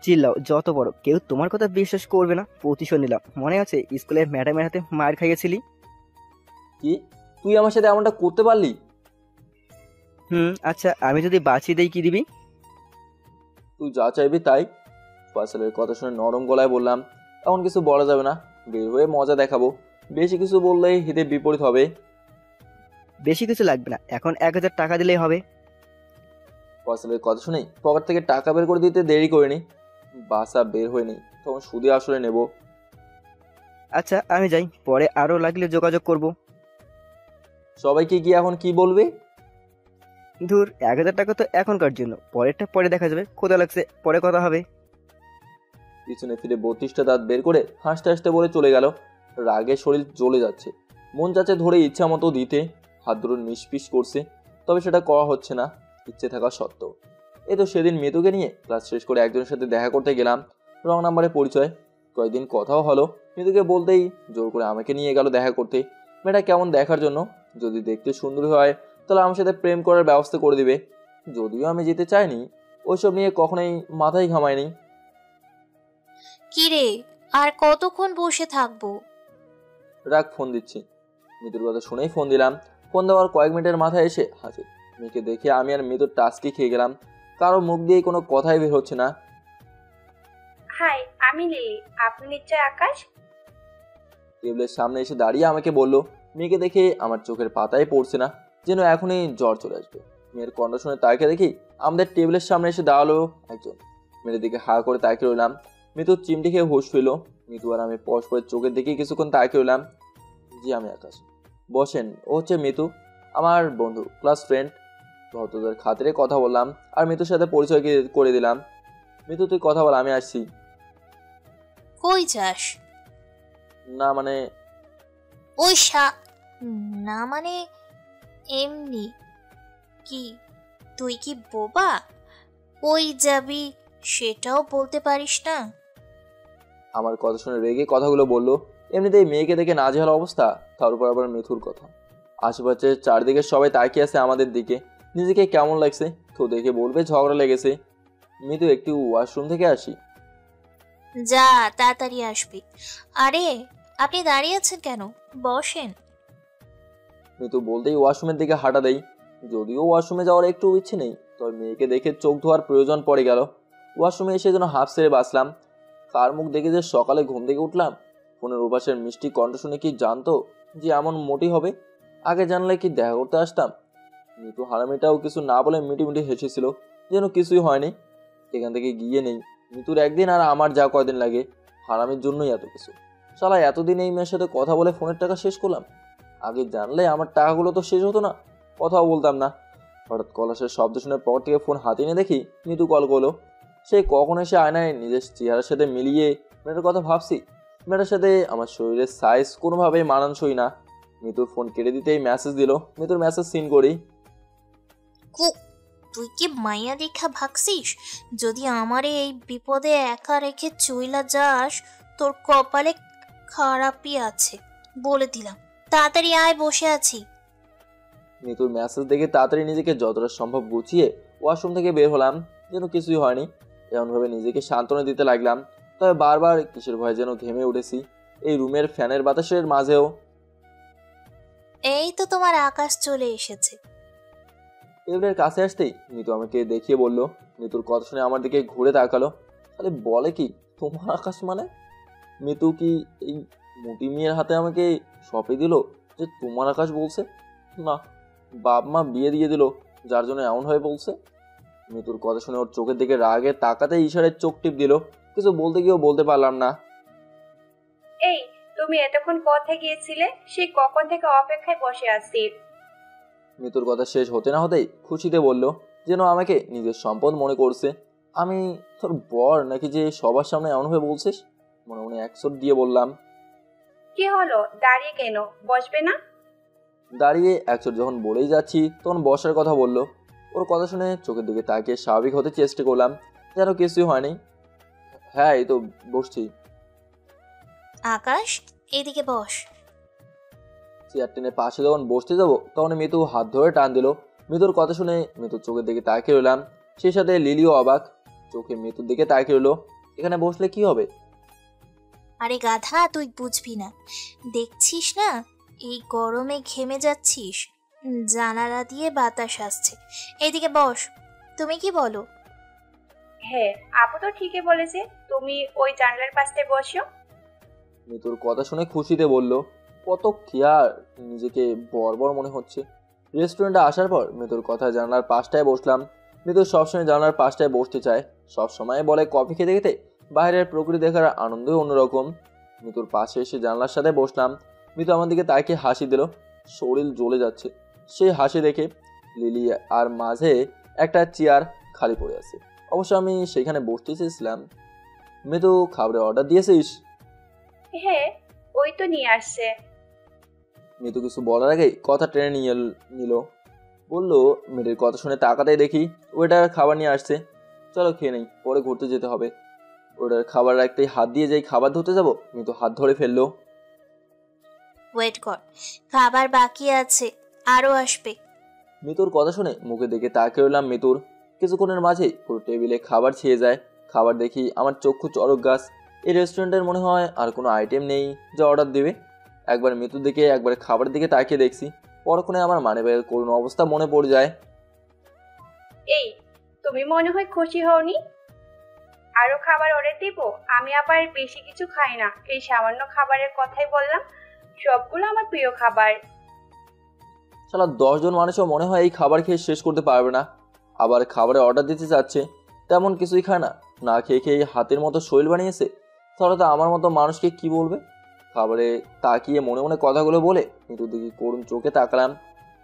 S9: চিল্লাও যত বড়, কেউ তোমার কথা বিশ্বাস করবে না। প্রতিশোধ নিলাম। মনে আছে স্কুলের ম্যাডামের হাতে মার খাইয়েছিলি?
S2: কি তুই আমার সাথে এমনটা করতে পারলি?
S9: আচ্ছা, আমি যদি বাঁচিয়ে দেই কি দিবি?
S2: তুই যা চাইবি তাই। ফয়সালের কথা শুনে নরম গলায় বললাম, এমন কিছু বলা যাবে না, বের হয়ে মজা দেখাবো। বেশি কিছু বললেই হিতে বিপরীত হবে।
S9: বেশি কিছু লাগবে না, এখন 1000 টাকা দিলেই হবে।
S2: ফয়সালের কথা শুনেই পকেট থেকে টাকা বের করে দিতে দেরি করিনি। বাসা বের হয়নি, তখন সুদে আসলে নেব।
S9: আচ্ছা আমি যাই, পরে আরো লাগলে যোগাযোগ করব।
S2: সবাইকে গিয়ে এখন কি বলবে?
S9: ধুর, 1000 টাকা তো এখনকার জন্য, পরেরটা পরে দেখা যাবে। খোদা লাগছে, পরে কথা হবে।
S2: পিছনে ফিরে 32টা দাঁত বের করে হাসতে হাসতে বলে চলে গেল। রাগে শরীর জ্বলে যাচ্ছে, মন যাচ্ছে ধরে ইচ্ছা মতো দিতে। হাত ধরে নিষ্পিস করছে, তবে সেটা করা হচ্ছে না। ইচ্ছে থাকা সত্ত্বেও। এই তো সেদিন মিতুকে নিয়ে ক্লাস শেষ করে একজনের সাথে দেখা করতে গেলাম, রং নাম্বারে পরিচয়, কয়েকদিন কথাও হলো। মিতুকে বলতেই জোর করে আমাকে নিয়ে গেল দেখা করতে। মেয়েটা কেমন দেখার জন্য, যদি দেখতে সুন্দর হয় তাহলে আমার সাথে প্রেম করার ব্যবস্থা করে দিবে। যদিও আমি যেতে চাইনি, ওইসব নিয়ে কখনোই মাথায় ঘামায়নি।
S3: কি রে, আর কতক্ষণ বসে থাকবো?
S2: রাগ, ফোন দিচ্ছি। মিতুর কথা শুনেই ফোন দিলাম। ফোন দেওয়ার কয়েক মিনিটের মাথায় এসে হাজির। মেয়েকে দেখে আমি আর মিতুর টাস্কি খেয়ে গেলাম। কারো মুখ দিয়ে কোনো কথাই বের হচ্ছে না।
S4: হাই, আমি লিলি। আপনি নিশ্চয় আকাশ?
S2: টেবিলের সামনে এসে দাঁড়িয়ে আমাকে বলল। মেয়েকে দেখে আমার চোখের পাতায় পড়ছে না, যেন এখনই জ্বর চলে আসবে। মেয়ের কণ্ঠ শুনে তাকে দেখি আমাদের টেবিলের সামনে এসে দাঁড়ালো একজন। মেয়ের দিকে হা করে তাকিয়ে রইলাম। মিতু চিমটি খেয়ে হুঁশ ফিরল। মিতু আর আমি পরস্পরের চোখের দিকে কিছুক্ষণ তাকিয়ে রইলাম। জি, আমি আকাশ। বসেন। ও হচ্ছে মিতু, আমার বন্ধু, ক্লাস ফ্রেন্ড। ভদ্রতার খাতিরে কথা বললাম আর মিতুর সাথে পরিচয় করে দিলাম। মিতু, তুই কথা বল, আমি আসছি।
S3: কই যাস?
S2: না মানে
S3: ওই না মানে এমনি। কি তুই কি বোবা? ওই যাবি সেটাও বলতে পারিস না?
S2: আমার কথা শুনে রেগে কথাগুলো বললো। এমনিতেই মেয়েকে দেখে নাজেহাল অবস্থা, তার উপর আবার মিথুর কথা। আশেপাশে চারদিকে সবাই তাকিয়ে আছে আমাদের দিকে। নিজেকে কেমন লাগছে তো দেখে বলবে ঝগড়া লেগেছে। মিতু, একটু ওয়াশরুম থেকে আসি।
S3: যা, তাড়াতাড়ি আসবি। আরে আপনি দাঁড়িয়ে আছেন কেন? বসেন।
S2: মিতু বলতেই ওয়াশরুমের দিকে হাঁটা দেই। যদিও ওয়াশরুমে যাওয়ার একটু ইচ্ছে নেই, তবে মেয়েকে দেখে চোখ ধোয়ার প্রয়োজন পড়ে গেল। ওয়াশরুমে এসে যেন হাফ ছেড়ে বাঁচলাম। কার মুখ দেখে যে সকালে ঘুম থেকে উঠলাম, ফোনের উপাসের মিষ্টি কণ্ঠ শুনে কি জানতো যে এমন মোটি হবে? আগে জানলে কি দেখা করতে আসতাম? মিতু হারামিটাও কিছু না বলে মিটিমিটি হেসেছিল, যেন কিছুই হয়নি। এখান থেকে গিয়ে নেই। মিতুর একদিন আর আমার যা কয়দিন লাগে, হারামির জন্যই এত কিছু। শালা এতদিন এই মেয়ের সাথে কথা বলে ফোনের টাকা শেষ করলাম। আগে জানলে আমার টাকাগুলো তো শেষ হতো না, কথাও বলতাম না। হঠাৎ কলাশের শব্দ শুনে পর থেকে ফোন হাতে নিয়ে দেখি মিতু কল করলো। সে কখন এসে আয়নায় নিজের চেহারার সাথে মিলিয়ে মেয়েটার কথা ভাবছি। মেয়েটার সাথে আমার শরীরের সাইজ কোনোভাবেই মানানসই না। মিতুর ফোন কেটে দিতেই মেসেজ দিল। মিতুর মেসেজ সিন করি।
S3: তুই কি মাইয়া দেখা ভাগছিস? যদি আমারে এই বিপদে একা রেখে চইলা যাস, তোর কপালে খারাপই আছে বলে দিলাম। তাড়াতাড়ি আয়, বসে আছি।
S2: মিতুর মেসেজ দেখে তাড়াতাড়ি নিজেকে যতটা সম্ভব গুছিয়ে ওয়াশরুম থেকে বের হলাম, যেন কিছুই হয়নি। এমনভাবে নিজেকে সান্ত্বনা দিতে লাগলাম। তবে বারবার কিসের ভয়ে যেন ঘেমে উঠেছি, এই রুমের ফ্যানের বাতাসের মাঝেও।
S3: এই তো তোমার আকাশ চলে এসেছে।
S2: টেবিলের কাছে আসতেই মিতু আমাকে দেখিয়ে বলল। মিতুর কথা শুনে আমার দিকে ঘুরে তাকালো। তাহলে বলে কি তোমার আকাশ মানে? মিতু কি এই মুটি মেয়ের হাতে আমাকে সঁপে দিল যে তোমার আকাশ বলছে? না, বাপ মা বিয়ে দিয়ে দিল যার জন্য এমন হয়ে বলছে। মিতুর কথা শুনে ওর চোখের দিকে রাগে তাকাতে ইশারায় চোখ টিপ দিল। কিছু বলতে গিয়েও বলতে পারলাম না।
S4: এই, তুমি এতক্ষণ কোথায় গিয়েছিলে? সে কখন থেকে অপেক্ষায় বসে আছি।
S2: মিতুর কথা শেষ হতে না হতেই খুশিতে বলল, যেন আমাকে নিজের সম্পদ মনে করছে। আমি তোর বর নাকি যে সবার সামনে এমনভাবে বলছিস? মনে মনে একশোট দিয়ে বললাম।
S4: কি হলো, দাঁড়িয়ে কেন? বসবে না?
S2: দাঁড়িয়ে একশোট যখন বলেই যাচ্ছি তখন বসার কথা বললো। ওর কথা শুনে চোখের দিকে তাকিয়ে স্বাভাবিক হতে চেষ্টা করলাম, যেন কিছুই হয়নি। হ্যাঁ, এই তো বসছি।
S3: আকাশ, এদিকে বস।
S2: চেয়ার টেনে পাশে যখন বসতে যাবো তখন মিতু হাত ধরে টান দিল। মিতুর কথা শুনে মিতুর চোখের দিকে তাকিয়ে রইলাম। সেই সাথে লিলিও অবাক চোখে মিতুর দিকে তাকিয়ে রইল। এখানে বসলে কি হবে?
S3: আরে গাধা, তুই বুঝবি না। দেখছিস না এই গরমে ঘেমে যাচ্ছিস? জানালা দিয়ে বাতাস আসছে। এদিকে বস। তুমি কি বলো?
S4: হ্যাঁ, আপু তো ঠিকই বলেছে, তুমি ওই জানলার পাশে বসো।
S2: মিতুর কথা শুনে খুশিতে বলল। কত কেয়ার, নিজেকে বর্বর মনে হচ্ছে। রেস্টুরেন্টে আসার পর মিতুর কথা জানলার পাশটায় বসলাম। মিতুর সবসময় জানলার পাশটায় বসতে চায়। সবসময় বলে কফি খেতে খেতে বাইরের প্রকৃতি দেখার আনন্দই অন্যরকম। মিতুর পাশে এসে জানলার সাথে বসলাম। মিতু আমার দিকে তাকিয়ে হাসি দিল। শরীর জ্বলে যাচ্ছে সেই হাসি দেখে। লিলি আর মাঝে একটা চেয়ার খালি পড়ে আছে, অবশ্য আমি সেখানে বসতে চেয়েছিলাম। মিতু, খাবারের অর্ডার দিয়েছিস?
S4: হ্যাঁ, ওই তো নিয়ে আসছে।
S2: মিতু কিছু বলার আগেই কথা টেনে নিয়ে নিল। বললো। মেয়েদের কথা শুনে তাকাতেই দেখি ওয়েটার খাবার নিয়ে আসছে। চলো খেয়ে নেই, পরে ঘুরতে যেতে হবে। ওয়েটার খাবার রাখতেই হাত দিয়ে যাই খাবার ধরতে যাবো, মিতু হাত ধরে ফেললো।
S3: ওয়েট কর, খাবার বাকি আছে, আরো আসবে।
S2: মিতুর কথা শুনে মুখে দেখে তাকিয়ে রইলাম মিতুর। কিছুক্ষণের মাঝেই পুরো টেবিলে খাবার ছেয়ে যায়। খাবার দেখি আমার চক্ষু চড়ক গাছ। এই রেস্টুরেন্টের মনে হয় আর কোনো আইটেম নেই যা অর্ডার দেবে। একবার মিতুর দিকে একবার খাবারের দিকে তাকিয়ে দেখছি। পরক্ষণে আমার মানিব্যাগের করুণ অবস্থা মনে পড়ে যায়।
S4: এই, তুমি মনে হয় খুশি হওনি? আরো খাবার অর্ডার দিব? আমি আবার বেশি কিছু খাই না, এই সামান্য খাবারের কথাই বললাম। সবগুলো আমার প্রিয় খাবার।
S2: শালা 10 জন মানুষও মনে হয় এই খাবার খেয়ে শেষ করতে পারবে না। আবার খাবারের অর্ডার দিতে চাচ্ছে, তেমন কিছুই খায় না, না খেয়ে খেয়ে হাতের মতো শৈল বানিয়েছে। তাহলে তো আমার মতো মানুষকে কি বলবে? খাবারে তাকিয়ে মনে মনে কথাগুলো বলে মিতুর দিকে করুণ চোখে তাকালাম।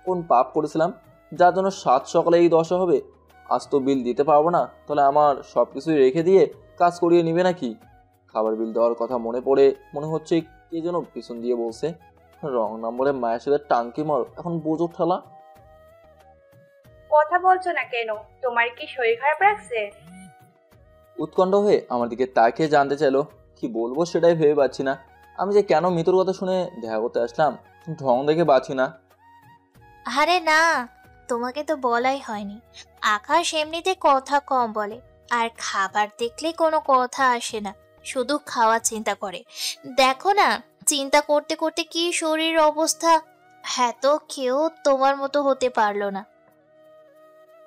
S2: কোন পাপ করেছিলাম যার জন্য 7 সকালে এই দশা হবে? আজ তো বিল দিতে পারবো না, তাহলে আমার সব কিছুই রেখে দিয়ে কাজ করিয়ে নিবে নাকি? খাবার বিল দেওয়ার কথা মনে পড়ে মনে হচ্ছে কে যেন পিছন দিয়ে বলছে, রং নম্বরে মায়ের সাথে টাঙ্কি মার, এখন বোঝো ঠালা।
S4: কথা বলছো না কেন? তোমার কি শরীর খারাপ রাখছে?
S2: উৎকণ্ঠ হয়ে আমার দিকে তাকিয়ে জানতে চাইলো। কি বলবো সেটাই ভেবে পাচ্ছি না। আমি যে কেন মিতুর কথা শুনে দেখা করতে আসলাম ঢং দেখে পাচ্ছি না।
S3: আরে না, তোমাকে তো বলাই হয়নি। আকাশ এমনিতে কথা কম বলে, আর খাবার দেখলে কোনো কথা আসে না, শুধু খাওয়া চিন্তা করে। দেখো না, চিন্তা করতে করতে কি শরীর অবস্থা। হ্যাঁ, তো কেউ তোমার মতো হতে পারলো না।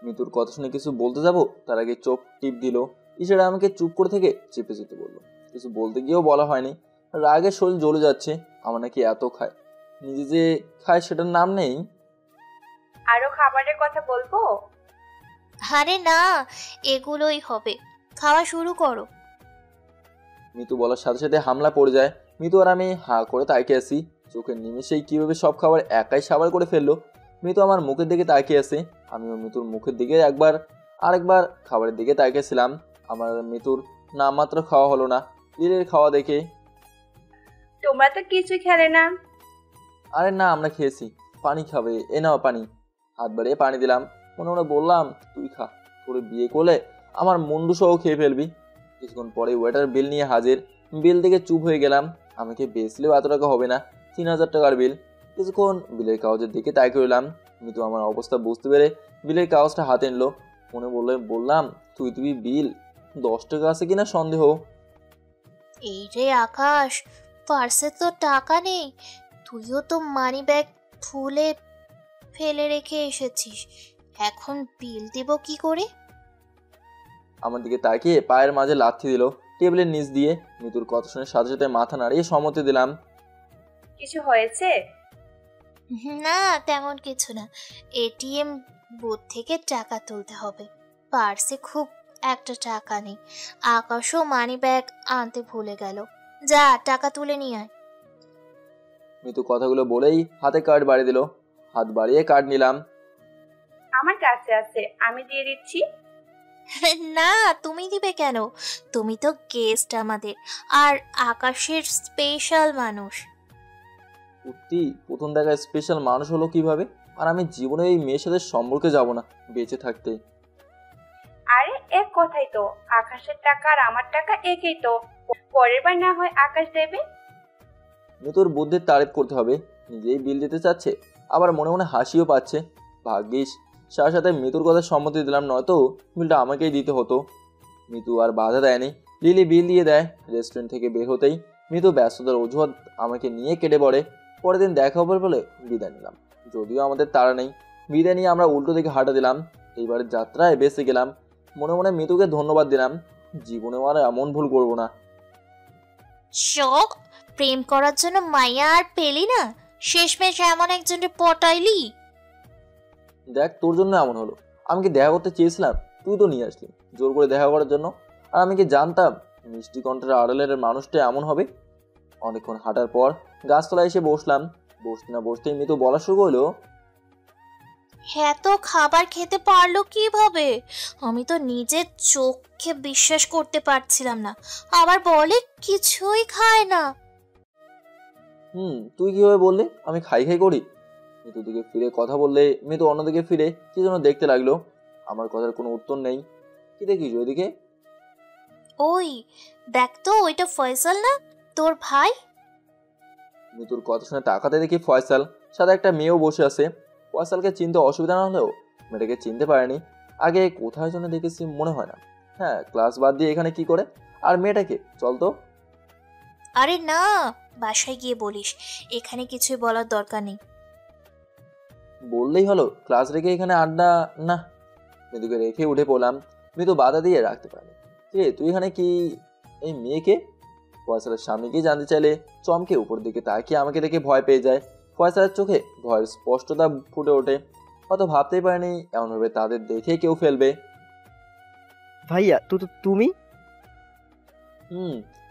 S2: মিতুর কথা শুনে কিছু বলতে যাব তার আগে চোখ টিপ দিল। ইশারা আমাকে চুপ করে থেকে চেপে যেতে বললো। কিছু বলতে গিয়েও বলা হয়নি। রাগে শরীর জ্বলে যাচ্ছে। আমার নাকি এত খায়, নিজে যে খায় সেটার নাম নেই।
S4: আরো খাবারের কথা বলবো?
S3: আরে না, এগুলোই হবে, খাওয়া শুরু করো।
S2: মিতু বলার সাথে সাথে হামলা পড়ে যায়। মিতু আর আমি হাঁ করে তাকিয়ে আছি। চোখের নিমেষেই কিভাবে সব খাবার একাই সাবার করে ফেললো। মিতু আমার মুখের দিকে তাকিয়ে আছে, আমিও মিতুর মুখের দিকে আরেকবার খাবারের দিকে তাকিয়েছিলাম। আমার মিতুর নামমাত্র খাওয়া হলো না। লিলের খাওয়া দেখে,
S4: তোমরা তো কিছুই খেলে না।
S2: আরে না, আমরা খেয়েছি। পানি খাবে? এ নাও পানি। হাত বাড়িয়ে পানি দিলাম। মনে মনে বললাম, তুই খা, তোরে বিয়ে করলে আমার মুন্ডু সহ খেয়ে ফেলবি। কিছুক্ষণ পরে ওয়েটার বিল নিয়ে হাজির। বিল দেখে চুপ হয়ে গেলাম। আমাকে বেচলেও এত টাকা হবে না, 3000 টাকার বিল। কিছুক্ষণ বিলের কাগজের দিকে তাকিয়ে রইলাম। মিতু আমার অবস্থা বুঝতে পেরে বিলের কাগজটা হাতে নিল। মনে বললাম, তুই বিল 10 টাকা আছে কিনা সন্দেহ।
S3: এই রে আকাশ, পার্সে তো টাকা নেই, তুইও তো মানি ব্যাগ খুলে ফেলে রেখে এসেছিস, এখন বিল দেব কি করে?
S2: আমার দিকে তাকিয়ে পায়ের মাঝে লাথি দিল টেবিলের নিচ দিয়ে। মিতুর কথা শুনে সাথে সাথে মাথা নাড়িয়ে সম্মতি দিলাম।
S4: কিছু হয়েছে?
S3: না, তেমন কিছু না। এটিএম বুথ থেকে টাকা তুলতে হবে, পার্সে খুব একটা টাকা নেই। আকাশও মানি ব্যাগ আনতে ভুলে গেল, যা টাকা তুলে নিয়ে আয়।
S2: মিতু কথাগুলো বলেই হাতে কার্ড বাড়িয়ে দিল। হাত বাড়িয়ে কার্ড নিলাম।
S4: আমার কাছে আছে, আমি দিয়ে দিচ্ছি।
S3: না, তুমি দিবে কেন? তুমি তো গেস্ট আমাদের, আর আকাশের স্পেশাল মানুষ।
S2: সত্যি প্রথম দেখায় স্পেশাল মানুষ হলো কিভাবে? আর আমি জীবনে এই মেয়ের সাথে সম্পর্কে যাব না বেঁচে থাকতে।
S4: আরে এক কথাই তো, আকাশের টাকা আর আমার টাকা একই তো, পরের বার না হয় আকাশ দেবে।
S2: মিতুর বুদ্ধির তারিফ করতে হবে, নিজেই বিল দিতে চাচ্ছে, আবার মনে মনে হাসিও পাচ্ছে। ভাগ্যিস সাথে সাথে মিতুর কথা সম্মতি দিলাম, নয়তো বিলটা আমাকেই দিতে হতো। মিতু আর বাধা দেয়নি, লিলি বিল দিয়ে দেয়। রেস্টুরেন্ট থেকে বের হতেই মিতু ব্যস্ততার অজুহাত আমাকে নিয়ে কেটে পড়ে। পরের দিন দেখা হবে বলে বিদায় নিলাম। যদিও আমাদের তাড়া নেই, বিদায় নিয়ে আমরা উল্টো দিকে হাঁটা দিলাম। এইবারের যাত্রায় বেঁচে গেলাম। মনে মনে মিতুকে ধন্যবাদ দিলাম, জীবনেও আর এমন ভুল করবো না।
S3: শখ, প্রেম করার জন্য মাইয়া আর পেলি না, শেষমেশ এমন একজনকে পটাইলি।
S2: দেখ, তোর জন্য এমন হলো। আমি কি দেখা করতে চেয়েছিলাম? তুই তো নিয়ে আসলি জোর করে দেখা করার জন্য। আর আমি কি জানতাম মিষ্টি কণ্ঠের আড়ালের মানুষটা এমন হবে? অনেকক্ষণ হাঁটার পর গাছতলায় এসে বসলাম। বসতে না বসতেই মিতু বলা শুরু করলো,
S3: হ্যাঁ, তো খাবার খেতে পারলো কিভাবে? আমি তো নিজের চোখে বিশ্বাস করতে পারছিলাম না। আবার বলে কিছুই খায় না।
S2: তুই কিভাবে বললি আমি খাই খাই করি? মিতুর দিকে ফিরে কথা বললে মিতু অন্যদিকে ফিরে কি যেন দেখতে লাগলো। আমার কথার কোনো উত্তর নেই। কি দেখিস ওইদিকে?
S3: ওই দেখ তো, ওইটা ফয়সাল না, তোর ভাই?
S2: মিতুর কথা শুনে তাকাতে দেখি ফয়সাল সাথে একটা মেয়েও বসে আছে। ফয়সালকে চিনতে অসুবিধা না হলেও মেয়েটাকে চিনতে পারেনি। আগে কোথায় জন্য দেখেছি মনে হয় না। হ্যাঁ, ক্লাস বাদ দিয়ে এখানে কি করে? আর মেয়েটাকে চল তো।
S3: আরে না, বাসায় গিয়ে বলিস, এখানে কিছুই বলার দরকার নেই।
S2: বললেই হলো ক্লাস রেখে এখানে আড্ডা? না। মিতুকে রেখে উঠে পড়লাম। মিতু বাধা দিয়ে রাখতে পারে। কে তুই এখানে কি? এই মেয়েকে? ফয়সালের সামনে গিয়ে জানতে চাইলে চমকে উপর দিকে তাকিয়ে আমাকে দেখে ভয় পেয়ে যায়। ফয়সালের চোখে ভয়ের স্পষ্টতা ফুটে ওঠে। হয়তো ভাবতেই পারেনি এমনভাবে তাদের দেখে কেউ ফেলবে।
S9: ভাইয়া তুমি?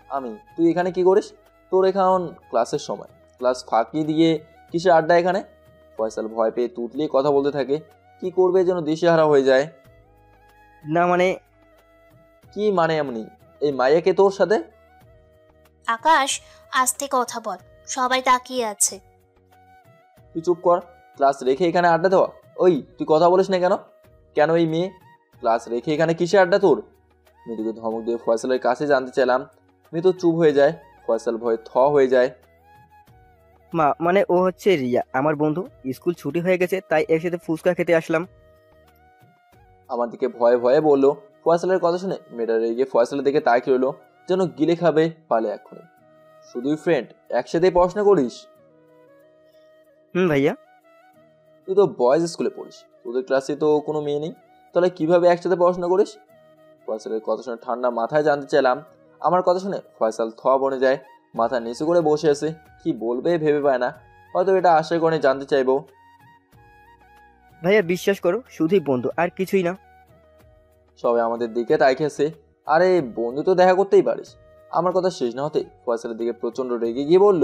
S2: আমি। তুই এখানে কি করিস? তোর এখন ক্লাসের সময়, ক্লাস ফাঁকি দিয়ে কিসের আড্ডা এখানে? ফয়সাল ভয় পেয়ে তুতলিয়ে কথা বলতে থাকে। কি করবে যেন দিশেহারা হয়ে যায়।
S9: না মানে?
S2: কি মানে এমনি? এই মাইয়াকে তোর সাথে?
S3: আকাশ, আস্তে কথা বল, সবাই তাকিয়ে আছে।
S2: তুই চুপ কর। ক্লাস রেখে এখানে আড্ডা দেওয়া? ওই তুই কথা বলিস না কেন? কেন এই মেয়ে? ক্লাস রেখে এখানে কিসে আড্ডা তোর? মিতুকে ধমক দিয়ে ফয়সালের কাছে জানতে চাইলাম। মিতু চুপ হয়ে যায়। ফয়সাল ভয়ে থ হয়ে যায়।
S9: মানে ও হচ্ছে রিয়া, আমার বন্ধু। স্কুল ছুটি হয়ে গেছে তাই একসাথে ফুচকা খেতে আসলাম।
S2: আমার দিকে ভয়ে ভয়ে বললো। ফয়সালের কথা শুনে মেয়েটা রেগে ফয়সালের দিকে তাকিয়ে রইলো, যেন গিলে খাবে পালে এক্ষুনি। শুধুই ফ্রেন্ড, একসাথেই পড়াশোনা করিস?
S9: ভাইয়া।
S2: তুই তো বয়েজ স্কুলে পড়িস, তোদের ক্লাসে তো কোনো মেয়ে নেই, তাহলে কিভাবে একসাথে পড়াশোনা করিস? ফয়সালের কথা শুনে ঠান্ডা মাথায় জানতে চাইলাম। আমার কথা শুনে ফয়সাল থ বনে যায়, মাথা নিচু করে বসে আছে। কি বলবে ভেবে পায় না, হয়তো এটা আশা করে জানতে চাইবো।
S9: ভাইয়া বিশ্বাস করো, শুধুই বন্ধু, আর কিছুই না।
S2: সবাই আমাদের দিকে তাকিয়েছে। আরে বন্ধু তো দেখা করতেই পারিস। আমার কথা শেষ না হতে ফয়সালের দিকে প্রচন্ড রেগে গিয়ে বলল,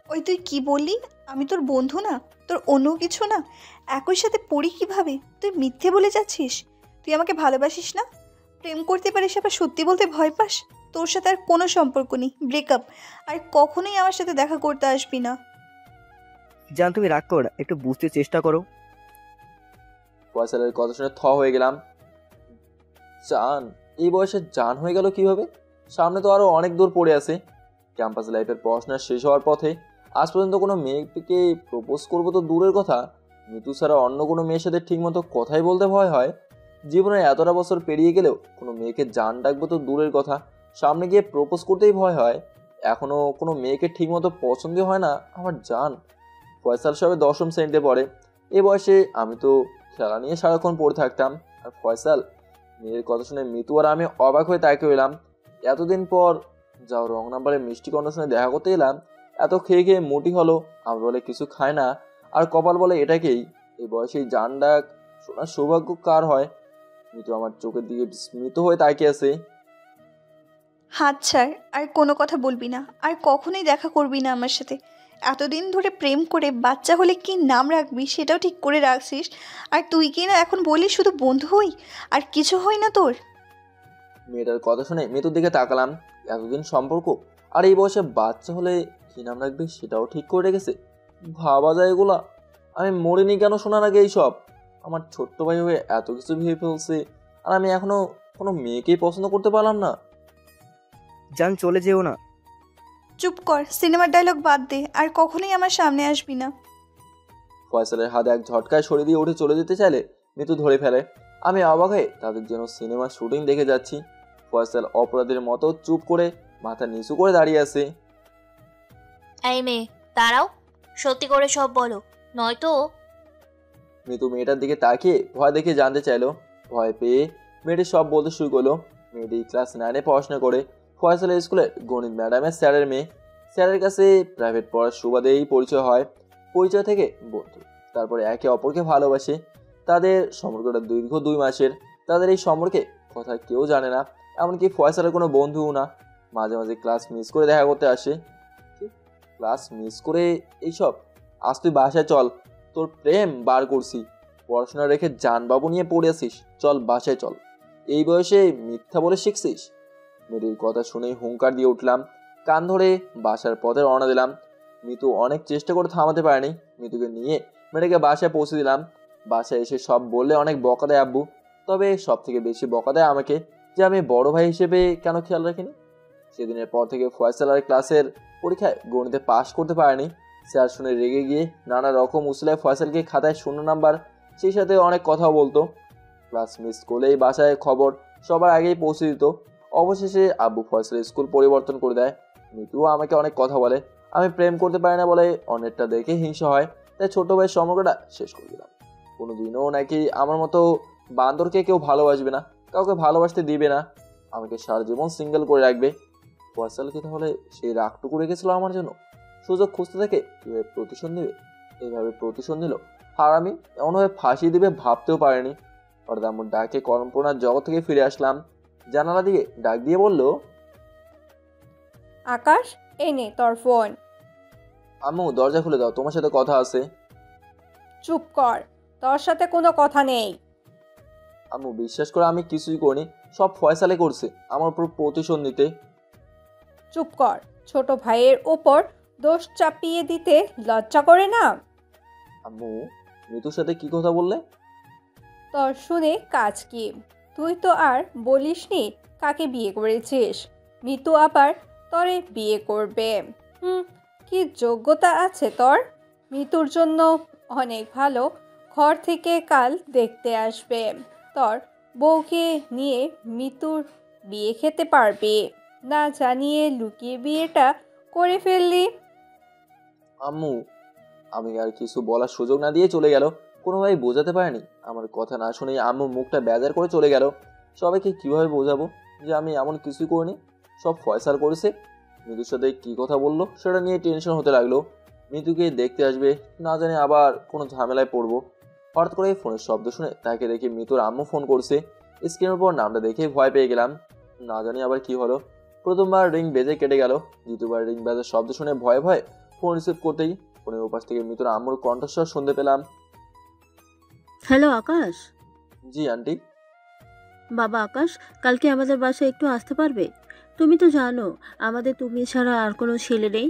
S10: ওই তুই কি বললি? আমি তোর বন্ধু না, তোর অন্য কিছু না? একই সাথে পড়ি কিভাবে? তুই মিথ্যে বলে যাচ্ছিস। তুই আমাকে ভালোবাসিস না, প্রেম করতে পারিস, আবার সত্যি বলতে ভয় পাস। তোর সাথে আর কোনো সম্পর্ক নেই, ব্রেকআপ। আর কখনোই আমার সাথে দেখা করতে আসবি না।
S9: জান তুমি রাগ করো না, একটু বুঝতে চেষ্টা করো।
S2: ফয়সালের কথা শুনে থ হয়ে গেলাম। জান? এই বয়সে জান হয়ে গেল কিভাবে? সামনে তো আরো অনেক দূর পড়ে আছে। ক্যাম্পাস লাইফের পড়াশোনা শেষ হওয়ার পথে আজ পর্যন্ত কোনো মেয়েকে প্রপোজ করবো তো দূরের কথা, মিতু ছাড়া অন্য কোনো মেয়ের সাথে ঠিকমতো কথাই বলতে ভয় হয়। জীবনে এতটা বছর পেরিয়ে গেলেও কোনো মেয়েকে জান ডাকবো তো দূরের কথা, সামনে গিয়ে প্রপোজ করতেই ভয় হয়। এখনো কোনো মেয়েকে ঠিকমতো পছন্দ হয় না আমার জান। ফয়সাল সবে 10ম শ্রেণীতে পড়ে। এ বয়সে আমি তো খেলা নিয়ে সারাক্ষণ পড়ে থাকতাম, আর ফয়সাল? মেয়ের কথা শুনে মিতু আর আমি অবাক হয়ে তাকিয়ে এলাম। এতদিন পর যাও রং নাম্বারে মিষ্টি কণ্ঠ শুনে দেখা করতে এলাম। এত খেয়ে খেয়ে মোটি হলো, আমি বলে কিছু খায় না, আর কপাল বলে এটাকেই। এই বয়সেই জান ডাক শোনার সৌভাগ্য কার হয়? মিতু আমার চোখের দিকে স্মিত হয়ে তাকিয়ে আছে।
S10: হাত ছাড়, আর কোনো কথা বলবি না, আর কখনোই দেখা করবি না আমার সাথে। এতদিন ধরে প্রেম করে বাচ্চা হলে কি নাম রাখবি সেটাও ঠিক করে রাখছিস। আর তুই কি না এখন বলি শুধু বন্ধু হই, আর কিছু হই না তোর?
S2: মেয়েটার কথা শুনে মিতুর দিকে তাকালাম। এতদিন সম্পর্ক, আর এই বয়সে বাচ্চা হলে কি নাম রাখবে সেটাও ঠিক করে রেখেছে। ভাবা যায় এগুলা? আমি মরিনি কেন শোনার আগে এইসব? আমার ছোট্ট ভাই হয়ে এত কিছু ভেবে ফেলছে, আর আমি এখনো কোনো মেয়েকেই পছন্দ করতে পারলাম না।
S9: জান চলে যেও না।
S10: চুপ কর, সিনেমার ডায়লগ বাদ দে, আর কখনোই আমার সামনে আসবি না।
S2: ফয়সালের হাতে এক ঝটকায় সরিয়ে দিয়ে উঠে চলে যেতে চাইলে মিতু ধরে ফেলে। আমি অবাক হয়ে তাদের জন্য সিনেমার শুটিং দেখে যাচ্ছি। ফয়সাল অপরাধীর মতো চুপ করে মাথা নিচু করে দাঁড়িয়ে আছে।
S3: এই মেয়ে দাঁড়াও, সত্যি করে সব বলো, নয়তো।
S2: মিতু মেয়েটার দিকে তাকিয়ে ভয় দেখে জানতে চাইলো। ভয় পেয়ে মেয়েটি সব বলতে শুরু করলো। মেয়েটি ক্লাস 9-এ পড়াশোনা করে। ফয়সালের স্কুলে গণিত ম্যাডামের স্যারের মেয়ে। স্যারের কাছে প্রাইভেট পড়ার সুবাদেই পরিচয় হয়। পরিচয় থেকে বন্ধু, তারপরে একে অপরকে ভালোবাসে। তাদের সম্পর্কটা দীর্ঘ 2 মাসের। তাদের এই সম্পর্কে কথা কেউ জানে না, এমনকি ফয়সালের কোনো বন্ধুও না। মাঝে মাঝে ক্লাস মিস করে দেখা করতে আসে। ক্লাস মিস করে এইসব? আজ তুই বাসায় চল, তোর প্রেম বার করছি। পড়াশোনা রেখে জানবাবু নিয়ে পড়ে আসিস, চল বাসায় চল। এই বয়সে মিথ্যা বলে শিখছিস? মেয়েটির কথা শুনেই হুঙ্কার দিয়ে উঠলাম। কান ধরে বাসার পথে রওনা দিলাম। মিতু অনেক চেষ্টা করে থামাতে পারেনি। মিতুকে নিয়ে মেয়েটাকে বাসায় পৌঁছে দিলাম। বাসায় এসে সব বললে অনেক বকা দেয় আব্বু, তবে সব থেকে বেশি বকা দেয় আমাকে, যে আমি বড় ভাই হিসেবে কেন খেয়াল রাখিনি। সেদিনের পর থেকে ফয়সালার ক্লাসের পরীক্ষায় গণিতে পাশ করতে পারেনি। স্যার শুনে রেগে গিয়ে নানা রকম উসলায় ফয়সালকে খাতায় 0 নাম্বার, সেই সাথে অনেক কথাও বলতো। ক্লাস মিস করলেই বাসায় খবর সবার আগেই পৌঁছে দিত। অবশেষে আব্বু ফয়সালের স্কুল পরিবর্তন করে দেয়। মিতুও আমাকে অনেক কথা বলে, আমি প্রেম করতে পারি না বলে অনেকটা দেখে হিংসা হয়, তাই ছোট ভাইয়ের সম্পর্কটা শেষ করে দিলাম। কোনোদিনও নাকি আমার মতো বান্দরকে কেউ ভালোবাসবে না, কাউকে ভালোবাসতে দিবে না, আমাকে সারা জীবন সিঙ্গেল করে রাখবে। ফয়সাল কি তাহলে সেই রাগটুকু রেখেছিল আমার জন্য? সুযোগ খুঁজতে থাকে কীভাবে প্রতিশোধ নেবে, এইভাবে প্রতিশোধ নিল। আর আমি এমনভাবে ফাঁসি দিবে ভাবতেও পারিনি। হঠাৎ আমার ডাকে কল্পনার জগৎ থেকে ফিরে আসলাম। জানালা দিয়ে ডাক দিয়ে বলল,
S5: আকাশ, এই নে তোর ফোন।
S2: আম্মু দরজা খুলে দাও, তোমার সাথে কথা আছে।
S5: চুপ কর, তোর সাথে কোনো কথা নেই।
S2: আম্মু বিশ্বাস করে আমি কিছুই করিনি, সব ফয়সালে করছে আমার উপর প্রতিশোধ নিতে।
S5: চুপ কর, ছোট ভাইয়ের ওপর দোষ চাপিয়ে দিতে লজ্জা করে না?
S2: আম্মু মিতুর সাথে কি কথা বললে?
S5: তোর শুনে কাজ কি? তুই তো আর বলিসনি কাকে বিয়ে করেছিস। মিতু আবার তরে বিয়ে করবে। কি যোগ্যতা আছে তোর? মিতুর জন্য অনেক ভালো ঘর থেকে কাল দেখতে আসবে। তোর বউকে নিয়ে মিতুর বিয়ে খেতে পারবে না জানিয়ে লুকিয়ে বিয়েটা করে ফেললি।
S2: আম্মু আমি আর কিছু বলার সুযোগ না দিয়ে চলে গেল। কোনোভাবে বোঝাতে পারেনি। আমার কথা না শুনেই আম্মু মুখটা বেজার করে চলে গেল। সবাইকে কিভাবে বোঝাবো যে আমি এমন কিছুই করিনি, সব ফয়সাল করেছে। মিতুর সাথে কী কথা বললো সেটা নিয়ে টেনশন হতে লাগলো। মিতুকে দেখতে আসবে, না জানি আবার কোনো ঝামেলায় পড়বো। হঠাৎ করে ফোনের শব্দ শুনে তাকে দেখে মিতুর আম্মু ফোন করছে। স্ক্রিনের উপর নামটা দেখে ভয় পেয়ে গেলাম, না জানি আবার কি হলো। প্রথমবার রিং বেজে কেটে গেল, দ্বিতীয়বার রিং বাজার শব্দ শুনে ভয়ে ভয়ে ফোন রিসিভ করতেই ফোনের ওপাশ থেকে মিতুর আম্মুর কণ্ঠস্বর শুনতে পেলাম।
S11: হ্যালো আকাশ।
S2: জি আন্টি।
S11: বাবা আকাশ, কালকে আমাদের বাসায় একটু আসতে পারবে? তুমি তো জানো আমাদের তুমি ছাড়া আর কোনো ছেলে নেই।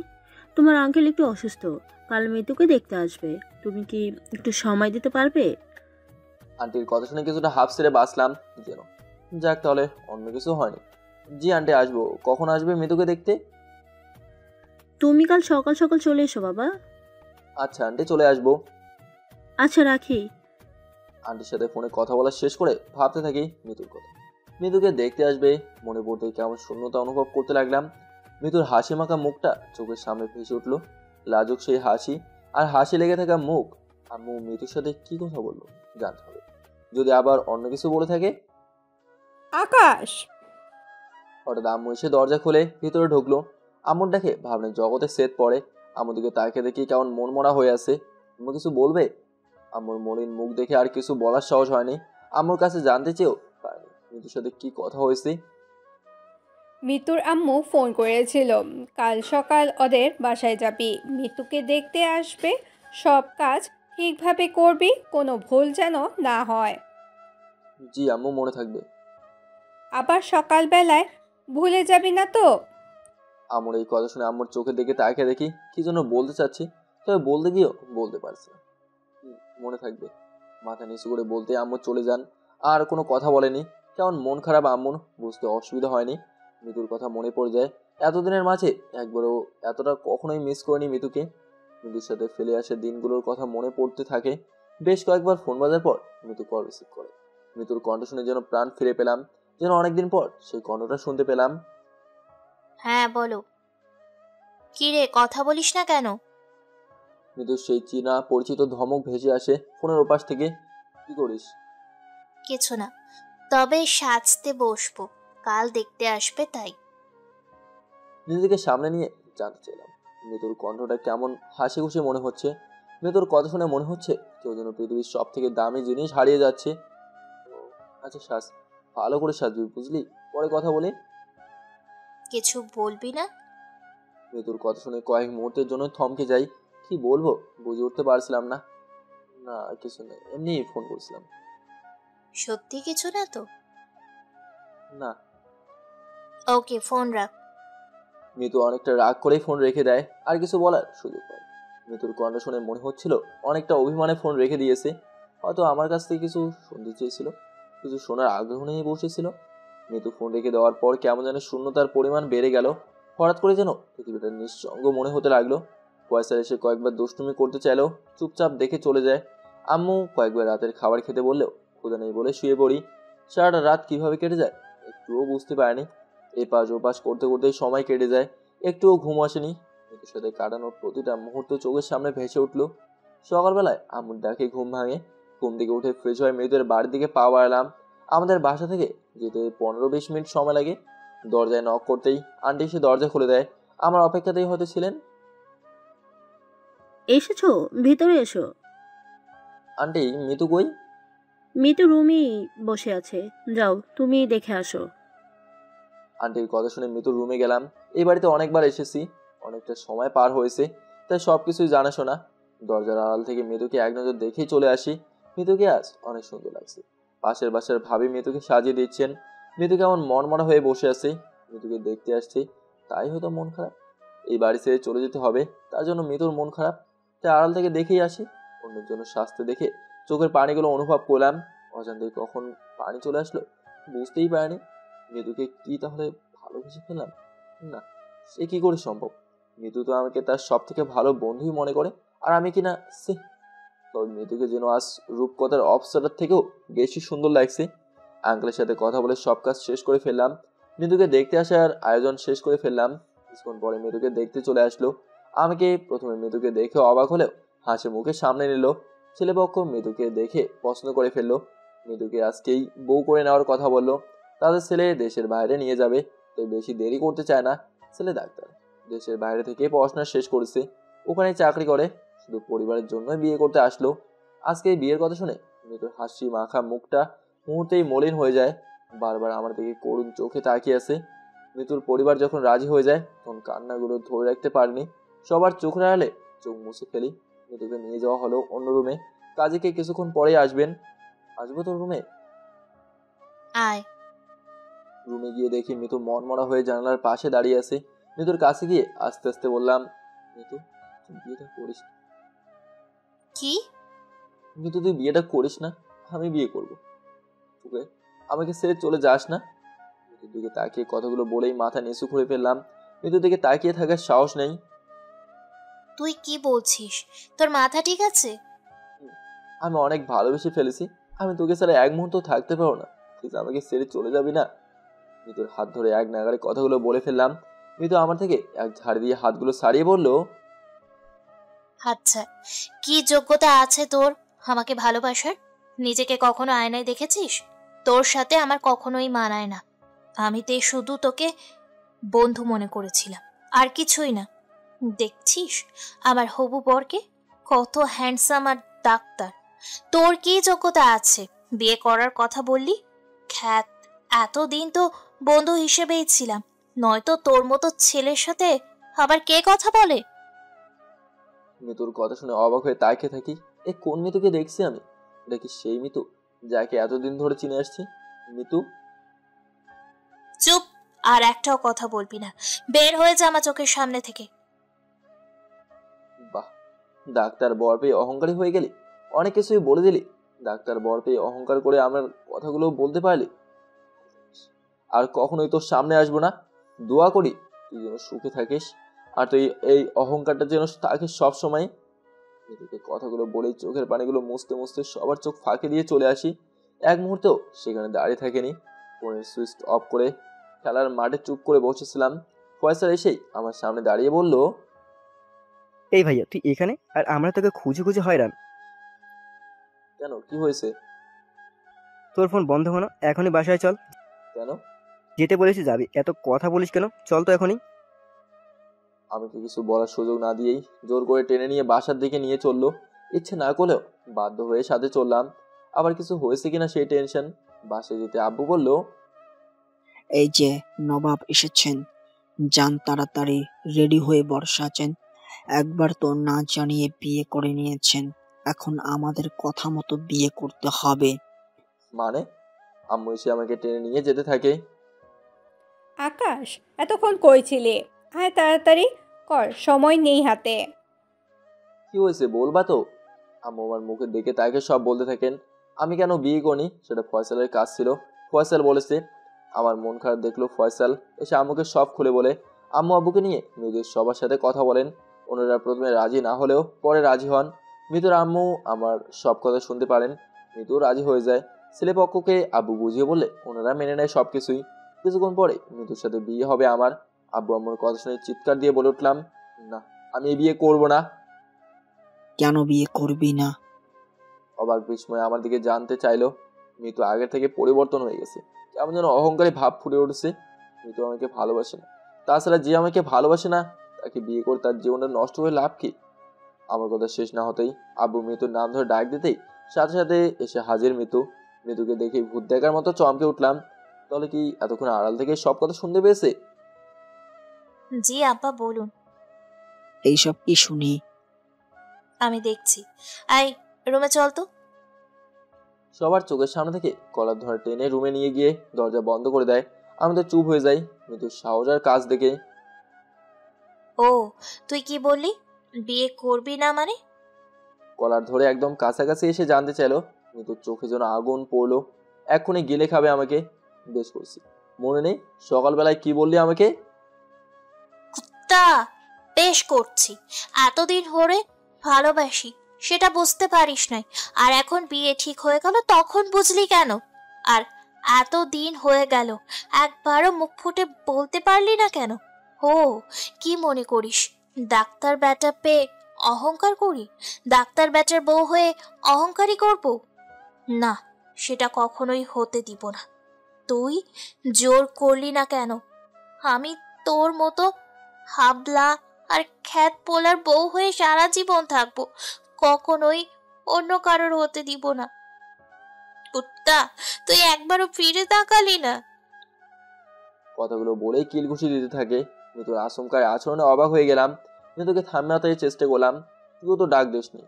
S11: তোমার আঙ্কেল একটু অসুস্থ, কাল মিতুকে দেখতে আসবে। তুমি কি একটু সময় দিতে পারবে?
S2: আন্টির কথা শুনে কিছুটা হাফ ছেড়ে বাঁচলাম যেন। যাক তাহলে অন্য কিছু হয়নি। জি আন্টি আসবো। কখন আসবে মিতুকে দেখতে?
S11: তুমি কাল সকাল সকাল চলে এসো বাবা।
S2: আচ্ছা আন্টি চলে আসবো।
S11: আচ্ছা রাখি।
S2: আন্টির সাথে ফোনে কথা বলা শেষ করে ভাবতে থাকি মিতুর কথা। মিতুকে দেখতে আসবে মনে পড়তে কেমন শূন্যতা অনুভব করতে লাগলাম। মিতুর হাসি মাখা মুখটা চোখের সামনে ভেসে উঠলো, লাজুক সেই হাসি আর হাসি লেগে থাকা মুখ। আম্মু মিতুর সাথে কি কথা বললো জানতে হবে। যদি আবার অন্য কিছু বলে থাকে।
S5: আকাশ!
S2: হঠাৎ আম্মু এসে দরজা খুলে ভিতরে ঢুকলো। আম্মুর দেখে ভাবনার জগতে সেট পড়ে। আম্মুর দিকে তাকে দেখি কেমন মন মরা হয়ে আছে। আম্মু কিছু বলবে? আম্মুর মলিন মুখ দেখে আর কিছু বলার সাহস হয়নি। আম্মুর কাছে জানতে চেয়েও পারিনি মিতুর সাথে কি কথা হয়েছে।
S5: মিতুর আম্মু ফোন করেছিল, কাল সকাল ওদের বাসায় যাবি, মিতুকে দেখতে আসবে। সব কাজ ঠিকভাবে করবি, কোনো ভুল যেন না হয়।
S2: জি আম্মু মনে থাকবে।
S5: আবার সকালবেলায় ভুলে যাবি না তো?
S2: আম্মুর এই কথা শুনে আম্মুর চোখের দিকে তাকিয়ে দেখি কি জন্য বলতে চাচ্ছি, তবে বলতে গিয়েও বলতে পারছি না। মনে থাকবে মাথা নিচু করে বলতে আম্মু চলে যান। আর কোনো কথা বলেনি। কেমন মন খারাপ আম্মুর, বুঝতে অসুবিধা হয়নি। মিতুর কথা মনে পড়ে যায়। এতদিনের মাঝে একবারও এতটা কখনোই মিস করিনি মিতুকে। মিতুর সাথে ফেলে আসে দিনগুলোর কথা মনে পড়তে থাকে। বেশ কয়েকবার ফোন বাজার পর মিতু কল রিসিভ করে। মিতুর কণ্ঠ শুনে যেন প্রাণ ফিরে পেলাম, যেন অনেকদিন পর সেই কণ্ঠটা শুনতে পেলাম।
S3: হ্যাঁ বলো। কি রে, কথা বলিস না কেন?
S2: মিতুর সেই চীনা পরিচিত ধমক ভেসে আসে ফোনের ওপাশ থেকে। কি করিস?
S3: কিছু না, তবে সাজতে বসবো, কাল দেখতে আসবে তাই।
S2: নিজেকে সামনে নিয়ে জানতে চাইলাম মিতুর কণ্ঠটা কেমন হাসি খুশি মনে হচ্ছে। মিতুর কথা শুনে মনে হচ্ছে কেউ যেন পৃথিবীর সব থেকে দামি জিনিস হারিয়ে যাচ্ছে। আচ্ছা সাজ, ভালো করে সাজবি বুঝলি, পরে কথা বলি।
S3: কিছু বলবি না?
S2: মিতুর কথা শুনে কয়েক মুহূর্তের জন্য থমকে যাই। কি বলবো বুঝে উঠতে পারছিলাম না। না কিছু নেই, এমনি ফোন করছিলাম।
S3: সত্যি কিছু না তো?
S2: না।
S3: ওকে, ফোন রাখ।
S2: মিতু অনেকটা রাগ করেই ফোন রেখে দেয়, আর কিছু বলার সুযোগ পায়। মিতুর কণ্ঠ শুনে মনে হচ্ছিল অনেকটা অভিমানে ফোন রেখে দিয়েছে, হয়তো আমার কাছ থেকে কিছু শুনতে চেয়েছিল, কিছু শোনার আগ্রহ নিয়ে বসেছিল। মিতু ফোন রেখে দেওয়ার পর কেমন যেন শূন্যতার পরিমাণ বেড়ে গেল। হঠাৎ করে যেন পৃথিবীটা নিঃসঙ্গ মনে হতে লাগলো। ফয়সাল এসে কয়েকবার দুষ্টুমি করতে চাইলেও চুপচাপ দেখে চলে যায়। আম্মু কয়েকবার রাতের খাবার খেতে বললেও ক্ষুধা নেই বলে শুয়ে পড়ি। সারাটা রাত কিভাবে কেটে যায় একটুও বুঝতে পারিনি। এপাশ ওপাশ করতে করতেই সময় কেটে যায়, একটুও ঘুম আসেনি। মিতুর সাথে কাটানোর প্রতিটা মুহূর্ত চোখের সামনে ভেসে উঠলো। সকালবেলায় আম্মুর ডাকে ঘুম ভাঙে। ঘুম থেকে উঠে ফ্রেশ হয়ে মেয়েদের বাড়ির দিকে পা বাড়ালাম। আমাদের বাসা থেকে যেতে 15-20 মিনিট সময় লাগে। দরজায় নক করতেই আন্টি এসে দরজা খুলে দেয়। আমার অপেক্ষাতেই হয়তো ছিলেন।
S11: এসেছো, ভিতরে এসো।
S2: আন্টি, মিতু কই?
S11: মিতু রুমই বসে আছে, যাও তুমি দেখে আসো।
S2: আন্টির কথা শুনে মিতুর রুমে গেলাম। এই বাড়িতে অনেকবার এসেছি, অনেকটা সময় পার হয়েছে, তাই সবকিছুই জানাশোনা। দরজার আড়াল থেকে মিতুকে এক নজর দেখেই চলে আসি। মিতুকে আজ অনেক সুন্দর লাগছে। পাশের বাসার ভাবি মিতুকে সাজিয়ে দিচ্ছেন। মিতু কেমন মনমরা হয়ে বসে আছে। মিতুকে দেখতে আসছি, তাই হয়তো মন খারাপ। এই বাড়ি ছেড়ে চলে যেতে হবে, তার জন্য মিতুর মন খারাপ। তাই আড়াল থেকে দেখেই আসি। অন্যের জন্য শাস্তি দেখে চোখের পানিগুলো অনুভব করলাম। অজান্তে কখন পানি চলে আসলো বুঝতেই পারিনি। মিতুকে কি তাহলে ভালোবেসে ফেললাম? না, সে কি করে সম্ভব? মিতু তো আমাকে তার সব থেকে ভালো বন্ধুই মনে করে, আর আমি কিনা সে। তবে মিতুকে যেন আজ রূপকথার অপসরার থেকেও বেশি সুন্দর লাগছে। আঙ্কেলের সাথে কথা বলে সব কাজ শেষ করে ফেললাম। মিতুকে দেখতে আসার আয়োজন শেষ করে ফেললাম। কিছুক্ষণ পরে মিতুকে দেখতে চলে আসলো। আমাকে প্রথমে মিতুকে দেখে অবাক হলেও হাসি মুখে সামনে নিল। ছেলেপক্ষ মিতুকে দেখে পছন্দ করে ফেললো। মিতুকে আজকেই বউ করে নেওয়ার কথা বললো। তাদের ছেলে দেশের বাইরে নিয়ে যাবে, তাই বেশি দেরি করতে চায় না। ছেলে ডাক্তার, দেশের বাইরে থেকে পড়াশোনা শেষ করেছে, ওখানে চাকরি করে, শুধু পরিবারের জন্যই বিয়ে করতে আসলো। আজকে এই বিয়ের কথা শুনে মিতুর হাসি মাখা মুখটা মুহূর্তেই মলিন হয়ে যায়। বারবার আমার দিকে করুণ চোখে তাকিয়ে আছে। মিতুর পরিবার যখন রাজি হয়ে যায় তখন কান্নাগুলো ধরে রাখতে পারিনি, সবার চোখের আড়ালে চোখ মুছে ফেলি। মিতুকে নিয়ে যাওয়া হলো অন্য রুমে। কাজীকে কিছুক্ষণ পরেই আসবেন। আসবো তোর রুমে?
S3: আয়।
S2: রুমে গিয়ে দেখি মিতু মনমরা হয়ে জানালার পাশে দাঁড়িয়ে আছে। মিতুর কাছে গিয়ে আস্তে আস্তে বললাম, মিতু তুই বিয়েটা করিস না।
S3: কি?
S2: মিতু তুই বিয়েটা করিস না, আমি বিয়ে করবো তোকে, আমাকে ছেড়ে চলে যাস না। মিতুর দিকে তাকিয়ে কথাগুলো বলেই মাথা নিচু করে ফেললাম। মিতুর দিকে তাকিয়ে থাকার সাহস নেই।
S3: তুই কি বলছিস? তোর মাথা ঠিক আছে?
S2: আমি অনেক ভালোবেসে ফেলেছি, আমি তোকে ছাড়া এক মুহূর্ত থাকতে পারবো না, প্লিজ আমাকে ছেড়ে চলে যাবি না। মিতুর হাত ধরে এক নাগাড়ে কথাগুলো বলে ফেললাম। মিতু আমার থেকে এক ঝাড় দিয়ে হাতগুলো ছাড়িয়ে বলল,
S3: আচ্ছা, কি যোগ্যতা আছে তোর আমাকে ভালোবাসার? নিজেকে কখনো আয়নায় দেখেছিস? তোর সাথে আমার কখনোই মানায় না। আমি তো শুধু তোকে বন্ধু মনে করেছিলাম, আর কিছুই না। দেখছিস আমার হবু বরকে, কত হ্যান্ডসাম আর ডাক্তার। তোর কি যোগ্যতা আছে বিয়ে করার কথা বললি? খ্যাত, এতদিন তো বন্ধু হিসেবেই ছিলাম, নয়তো তোর মতো ছেলের সাথে আবার কে কথা বলে?
S2: মিতুর কথা শুনে অবাক হয়ে তাকিয়ে থাকি। এ কোন মিতুকে দেখছি আমি? এটা কি সেই মিতু যাকে এতদিন ধরে চিনে আসছি? মিতু?
S3: চুপ, আর একটাও কথা বলবি না, বের হয়ে যা আমার চোখের সামনে থেকে।
S2: বাহ, ডাক্তার বর পেয়ে অহংকারী হয়ে গেলি, অনেক কিছুই বলে দিলি। ডাক্তার বর পেয়ে অহংকার করে আমার কথাগুলো বলতে পারলি। আর কখনোই তোর সামনে আসবো না। দোয়া করি তুই যেন সুখে থাকিস, আর তুই এই অহংকারটা যেন থাকিস সবসময়। মিতুকে কথাগুলো বলেই চোখের পানিগুলো মুছতে মুছতে সবার চোখ ফাঁকি দিয়ে চলে আসি। এক মুহূর্তেও সেখানে দাঁড়িয়ে থাকেনি। ফোনের সুইচ অফ করে খেলার মাঠে চুপ করে বসেছিলাম। ফয়সাল এসেই আমার সামনে দাঁড়িয়ে বলল,
S9: এই ভাইয়া তুই এখানে, আর আমরা তোকে খুঁজে খুঁজে হয়রান।
S2: কেন, কি হয়েছে?
S9: তোর ফোন বন্ধ কেন? এখনই বাসায় চল।
S2: কেন?
S9: যেতে বলেছি যাবি, এত কথা বলিস কেন? চল তো এখনই।
S2: আমি তো কিছু বলার সুযোগ না দিয়েই জোর করে টেনে নিয়ে বাসার দিকে নিয়ে চললো। ইচ্ছে না করলেও বাধ্য হয়ে সাথে চললাম। আবার কিছু হয়েছে কিনা সেই টেনশন। বাসায় যেতে আব্বু বলল,
S7: এই যে নবাব এসেছেন, যান তাড়াতাড়ি রেডি হয়ে বসাচ্ছেন। একবার তো না জানিয়ে বিয়ে করে নিয়েছেন, এখন আমাদের কথা মতো বিয়ে করতে হবে।
S2: মানে? আম্মু এসে আমাকে টেনে নিয়ে যেতে থাকে।
S5: আকাশ, এতক্ষণ কই ছিলে? হ্যাঁ তাড়াতাড়ি কর, সময় নেই হাতে।
S2: কি হয়েছে বলবা তো? আম্মু আমার মুখে দেখে তাকে সব বলতে থাকেন। আমি কেন বিয়ে করিনি সেটা ফয়সালের কাজ ছিল। ফয়সাল বলেছে। আমার মন খারাপ দেখলো ফয়সাল এসে আম্মুকে সব খুলে বলে। আম্মু আব্বুকে নিয়ে নিজের সবার সাথে কথা বলেন। ওনারা প্রথমে রাজি না হলেও পরে রাজি হন। মিতুর আম্মু আমার সব কথা শুনতে পারেন। মিতু রাজি হয়ে যায়। ছেলেপক্ষকে আব্বু বুঝিয়ে বললে ওনারা মেনে নেয় সব কিছুই। কিছুক্ষণ পরে মিতুর সাথে বিয়ে হবে আমার। আব্বু আম্মুর কথা শুনে চিৎকার দিয়ে বলে উঠলাম, না আমি এই বিয়ে করবো না।
S7: কেন বিয়ে করবি না?
S2: অবাক বিস্ময়ে আমার দিকে জানতে চাইলো। মিতু আগের থেকে পরিবর্তন হয়ে গেছে। কেমন যেন অহংকারী ভাব ফুটে উঠেছে। মিতু আমাকে ভালোবাসে না। তাছাড়া যে আমাকে ভালোবাসে না তাকে বিয়ে করে তার জীবনটা নষ্ট হয়ে লাভ কি? আমার কথা শেষ না হতেই আব্বু মিতুর নাম ধরে ডাক দিতেই সাথে সাথে এসে হাজির মিতু। মিতুকে দেখে ভূত দেখার মতো চমকে উঠলাম। তাহলে কি এতক্ষণ আড়াল থেকে সব কথা শুনতে পেয়েছে?
S3: জি আব্বা বলুন।
S7: এইসব কি শুনি?
S3: আমি দেখছি। আই রুমে চল তো।
S2: সবার চোখের সামনে থেকে কলার ধরে টেনে রুমে নিয়ে গিয়ে দরজা বন্ধ করে দেয়। আমি তো চুপ হয়ে যাই মিতুর সাহস আর কাজ দেখে।
S3: ও তুই কি বললি, বিয়ে করবি না মানে?
S2: কলার ধরে একদম কাছাকাছি এসে জানতে চাইলো। মিতুর চোখে যেন আগুন পড়লো। এক্ষুনি গিলে খাবে আমাকে। বেশ করছি। মনে নেই সকালবেলায় কি বললি আমাকে?
S3: তা বেশ করছি। এতদিন ধরে ভালোবাসি সেটা বুঝতে পারিস নাই, আর এখন বিয়ে ঠিক হয়ে গেল তখন বুঝলি কেন? আর এত দিন হয়ে গেল একবারও মুখ ফুটে বলতে পারলি না কেন? ও কি মনে করিস ডাক্তার ব্যাটা পেয়ে অহংকার করি? ডাক্তার ব্যাটার বউ হয়ে অহংকারই করব না, সেটা কখনোই হতে দিব না। তুই জোর করলি না কেন? আমি তোর মতো হাবলা আর খ্যাত পোলার বউ হয়ে সারা জীবন থাকবো, কখনোই অন্য কারোর হতে দিব না। কুত্তা তুই একবারও ফিরে তাকালি না।
S2: কথাগুলো বলেই কিলঘুষি দিতে থাকে। মিতুর আচমকায় আচরণে অবাক হয়ে গেলাম। মিতুকে থামাতে চেষ্টা করলাম। তুইও তো ডাক দিসনি।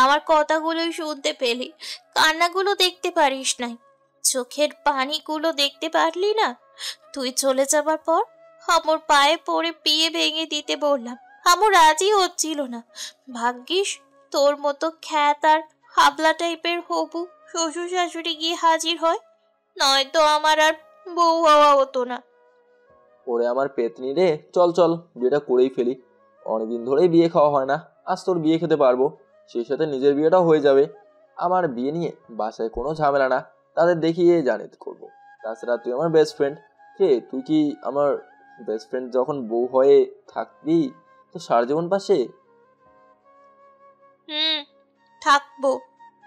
S3: আমার কথাগুলোই শুনতে পেলি, কান্নাগুলো দেখতে পারিস নাই, চোখের পানিগুলো দেখতে পারলি না? তুই চলে যাবার পর আমার পায়ে পড়ে বিয়ে ভেঙে দিতে বললাম, আমার রাজি হচ্ছিল না। ভাগ্যিস তোর মতো খ্যাত আর হাবলা টাইপের হবু শ্বশুর শাশুড়ি গিয়ে হাজির হয়, নয়তো আমার আর বউ হওয়া হতো না।
S2: ওরে আমার পেতনি রে, চল চল বিয়েটা করেই ফেলি। অনেকদিন ধরেই বিয়ে খাওয়া হয় না। আজ তোর বিয়ে খেতে পারবো। সেই সাথে নিজের বিয়েটাও হয়ে যাবে। আমার বিয়ে নিয়ে বাসায় কোনো ঝামেলা না। তাদের দেখিয়ে জানিত করবো। তাছাড়া তুই আমার বেস্ট ফ্রেন্ড। হে তুই কি আমার বেস্ট ফ্রেন্ড যখন বউ হয়ে থাকবি তো সারা জীবন পাশে?
S3: থাকবো,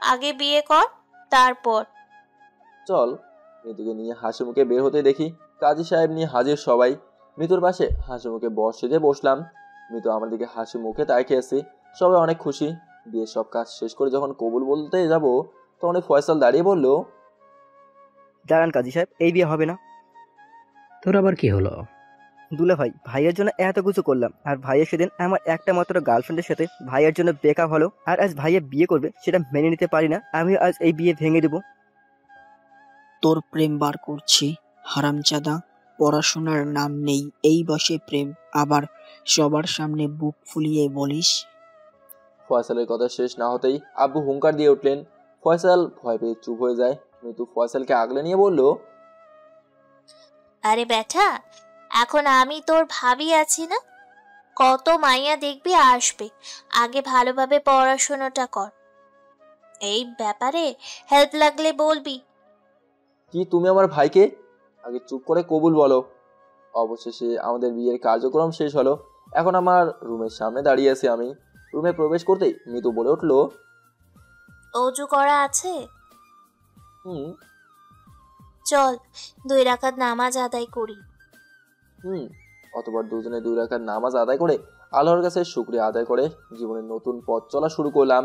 S3: আগে বিয়ে কর তারপর।
S2: চল। মিতুকে নিয়ে হাসি মুখে বের হতে দেখি কাজী সাহেব নিয়ে হাজির সবাই। মিতুর পাশে হাসি মুখে বসে বসলাম। মিতু আমার দিকে হাসি মুখে তাকিয়ে আছে। সবাই অনেক খুশি। বিয়ের সব কাজ শেষ করে যখন কবুল বলতে যাব তখন ফয়সাল দাঁড়িয়ে বলল,
S9: দাঁড়ান কাজী সাহেব, এই বিয়ে হবে না।
S8: তোর আবার কি হলো?
S9: দুলা ভাই, ভাইয়ের জন্য এত কিছু করলাম, আর ভাইয়ের সেদিন আমার একটা মাত্র গার্লফ্রেন্ডের সাথে ভাইয়ের জন্য ব্রেকআপ হলো, আর আজ ভাইয়া বিয়ে করবে সেটা মেনে নিতে পারি না। আমি আজ এই বিয়ে ভেঙে দেবো।
S7: তোর প্রেম বার করছি হারামজাদা। পড়াশোনার নাম নেই, এই বসে প্রেম, আবার সবার সামনে বুক ফুলিয়ে বলিস।
S2: ফয়সালের কথা শেষ না হতেই আব্বু হুঙ্কার দিয়ে উঠলেন। ফয়সাল ভয় পেয়ে চুপ হয়ে যায়। মিতু ফয়সালকে আগলে নিয়ে বলল,
S3: আরে ব্যাটা, এখন আমি তোর ভাবি আছি না? কত মাইয়া দেখবি আসবে, আগে ভালোভাবে পড়াশোনাটা কর। এই ব্যাপারে হেল্প লাগলে বলবি।
S2: কি তুমি আমার ভাইকে? আগে চুপ করে কবুল বলো। অবশেষে আমাদের বিয়ের কার্যক্রম শেষ হলো। এখন আমার রুমের সামনে দাঁড়িয়ে আছি আমি। রুমে প্রবেশ করতেই মিতু বলে উঠল,
S3: অজু করা আছে?
S2: হুম।
S3: চল 2 রাকাত নামাজ আদায় করি।
S2: অতবার দুজনে 2 রাকাত নামাজ আদায় করে আল্লাহর কাছে শুকরিয়া আদায় করে জীবনের নতুন পথ চলা শুরু করলাম।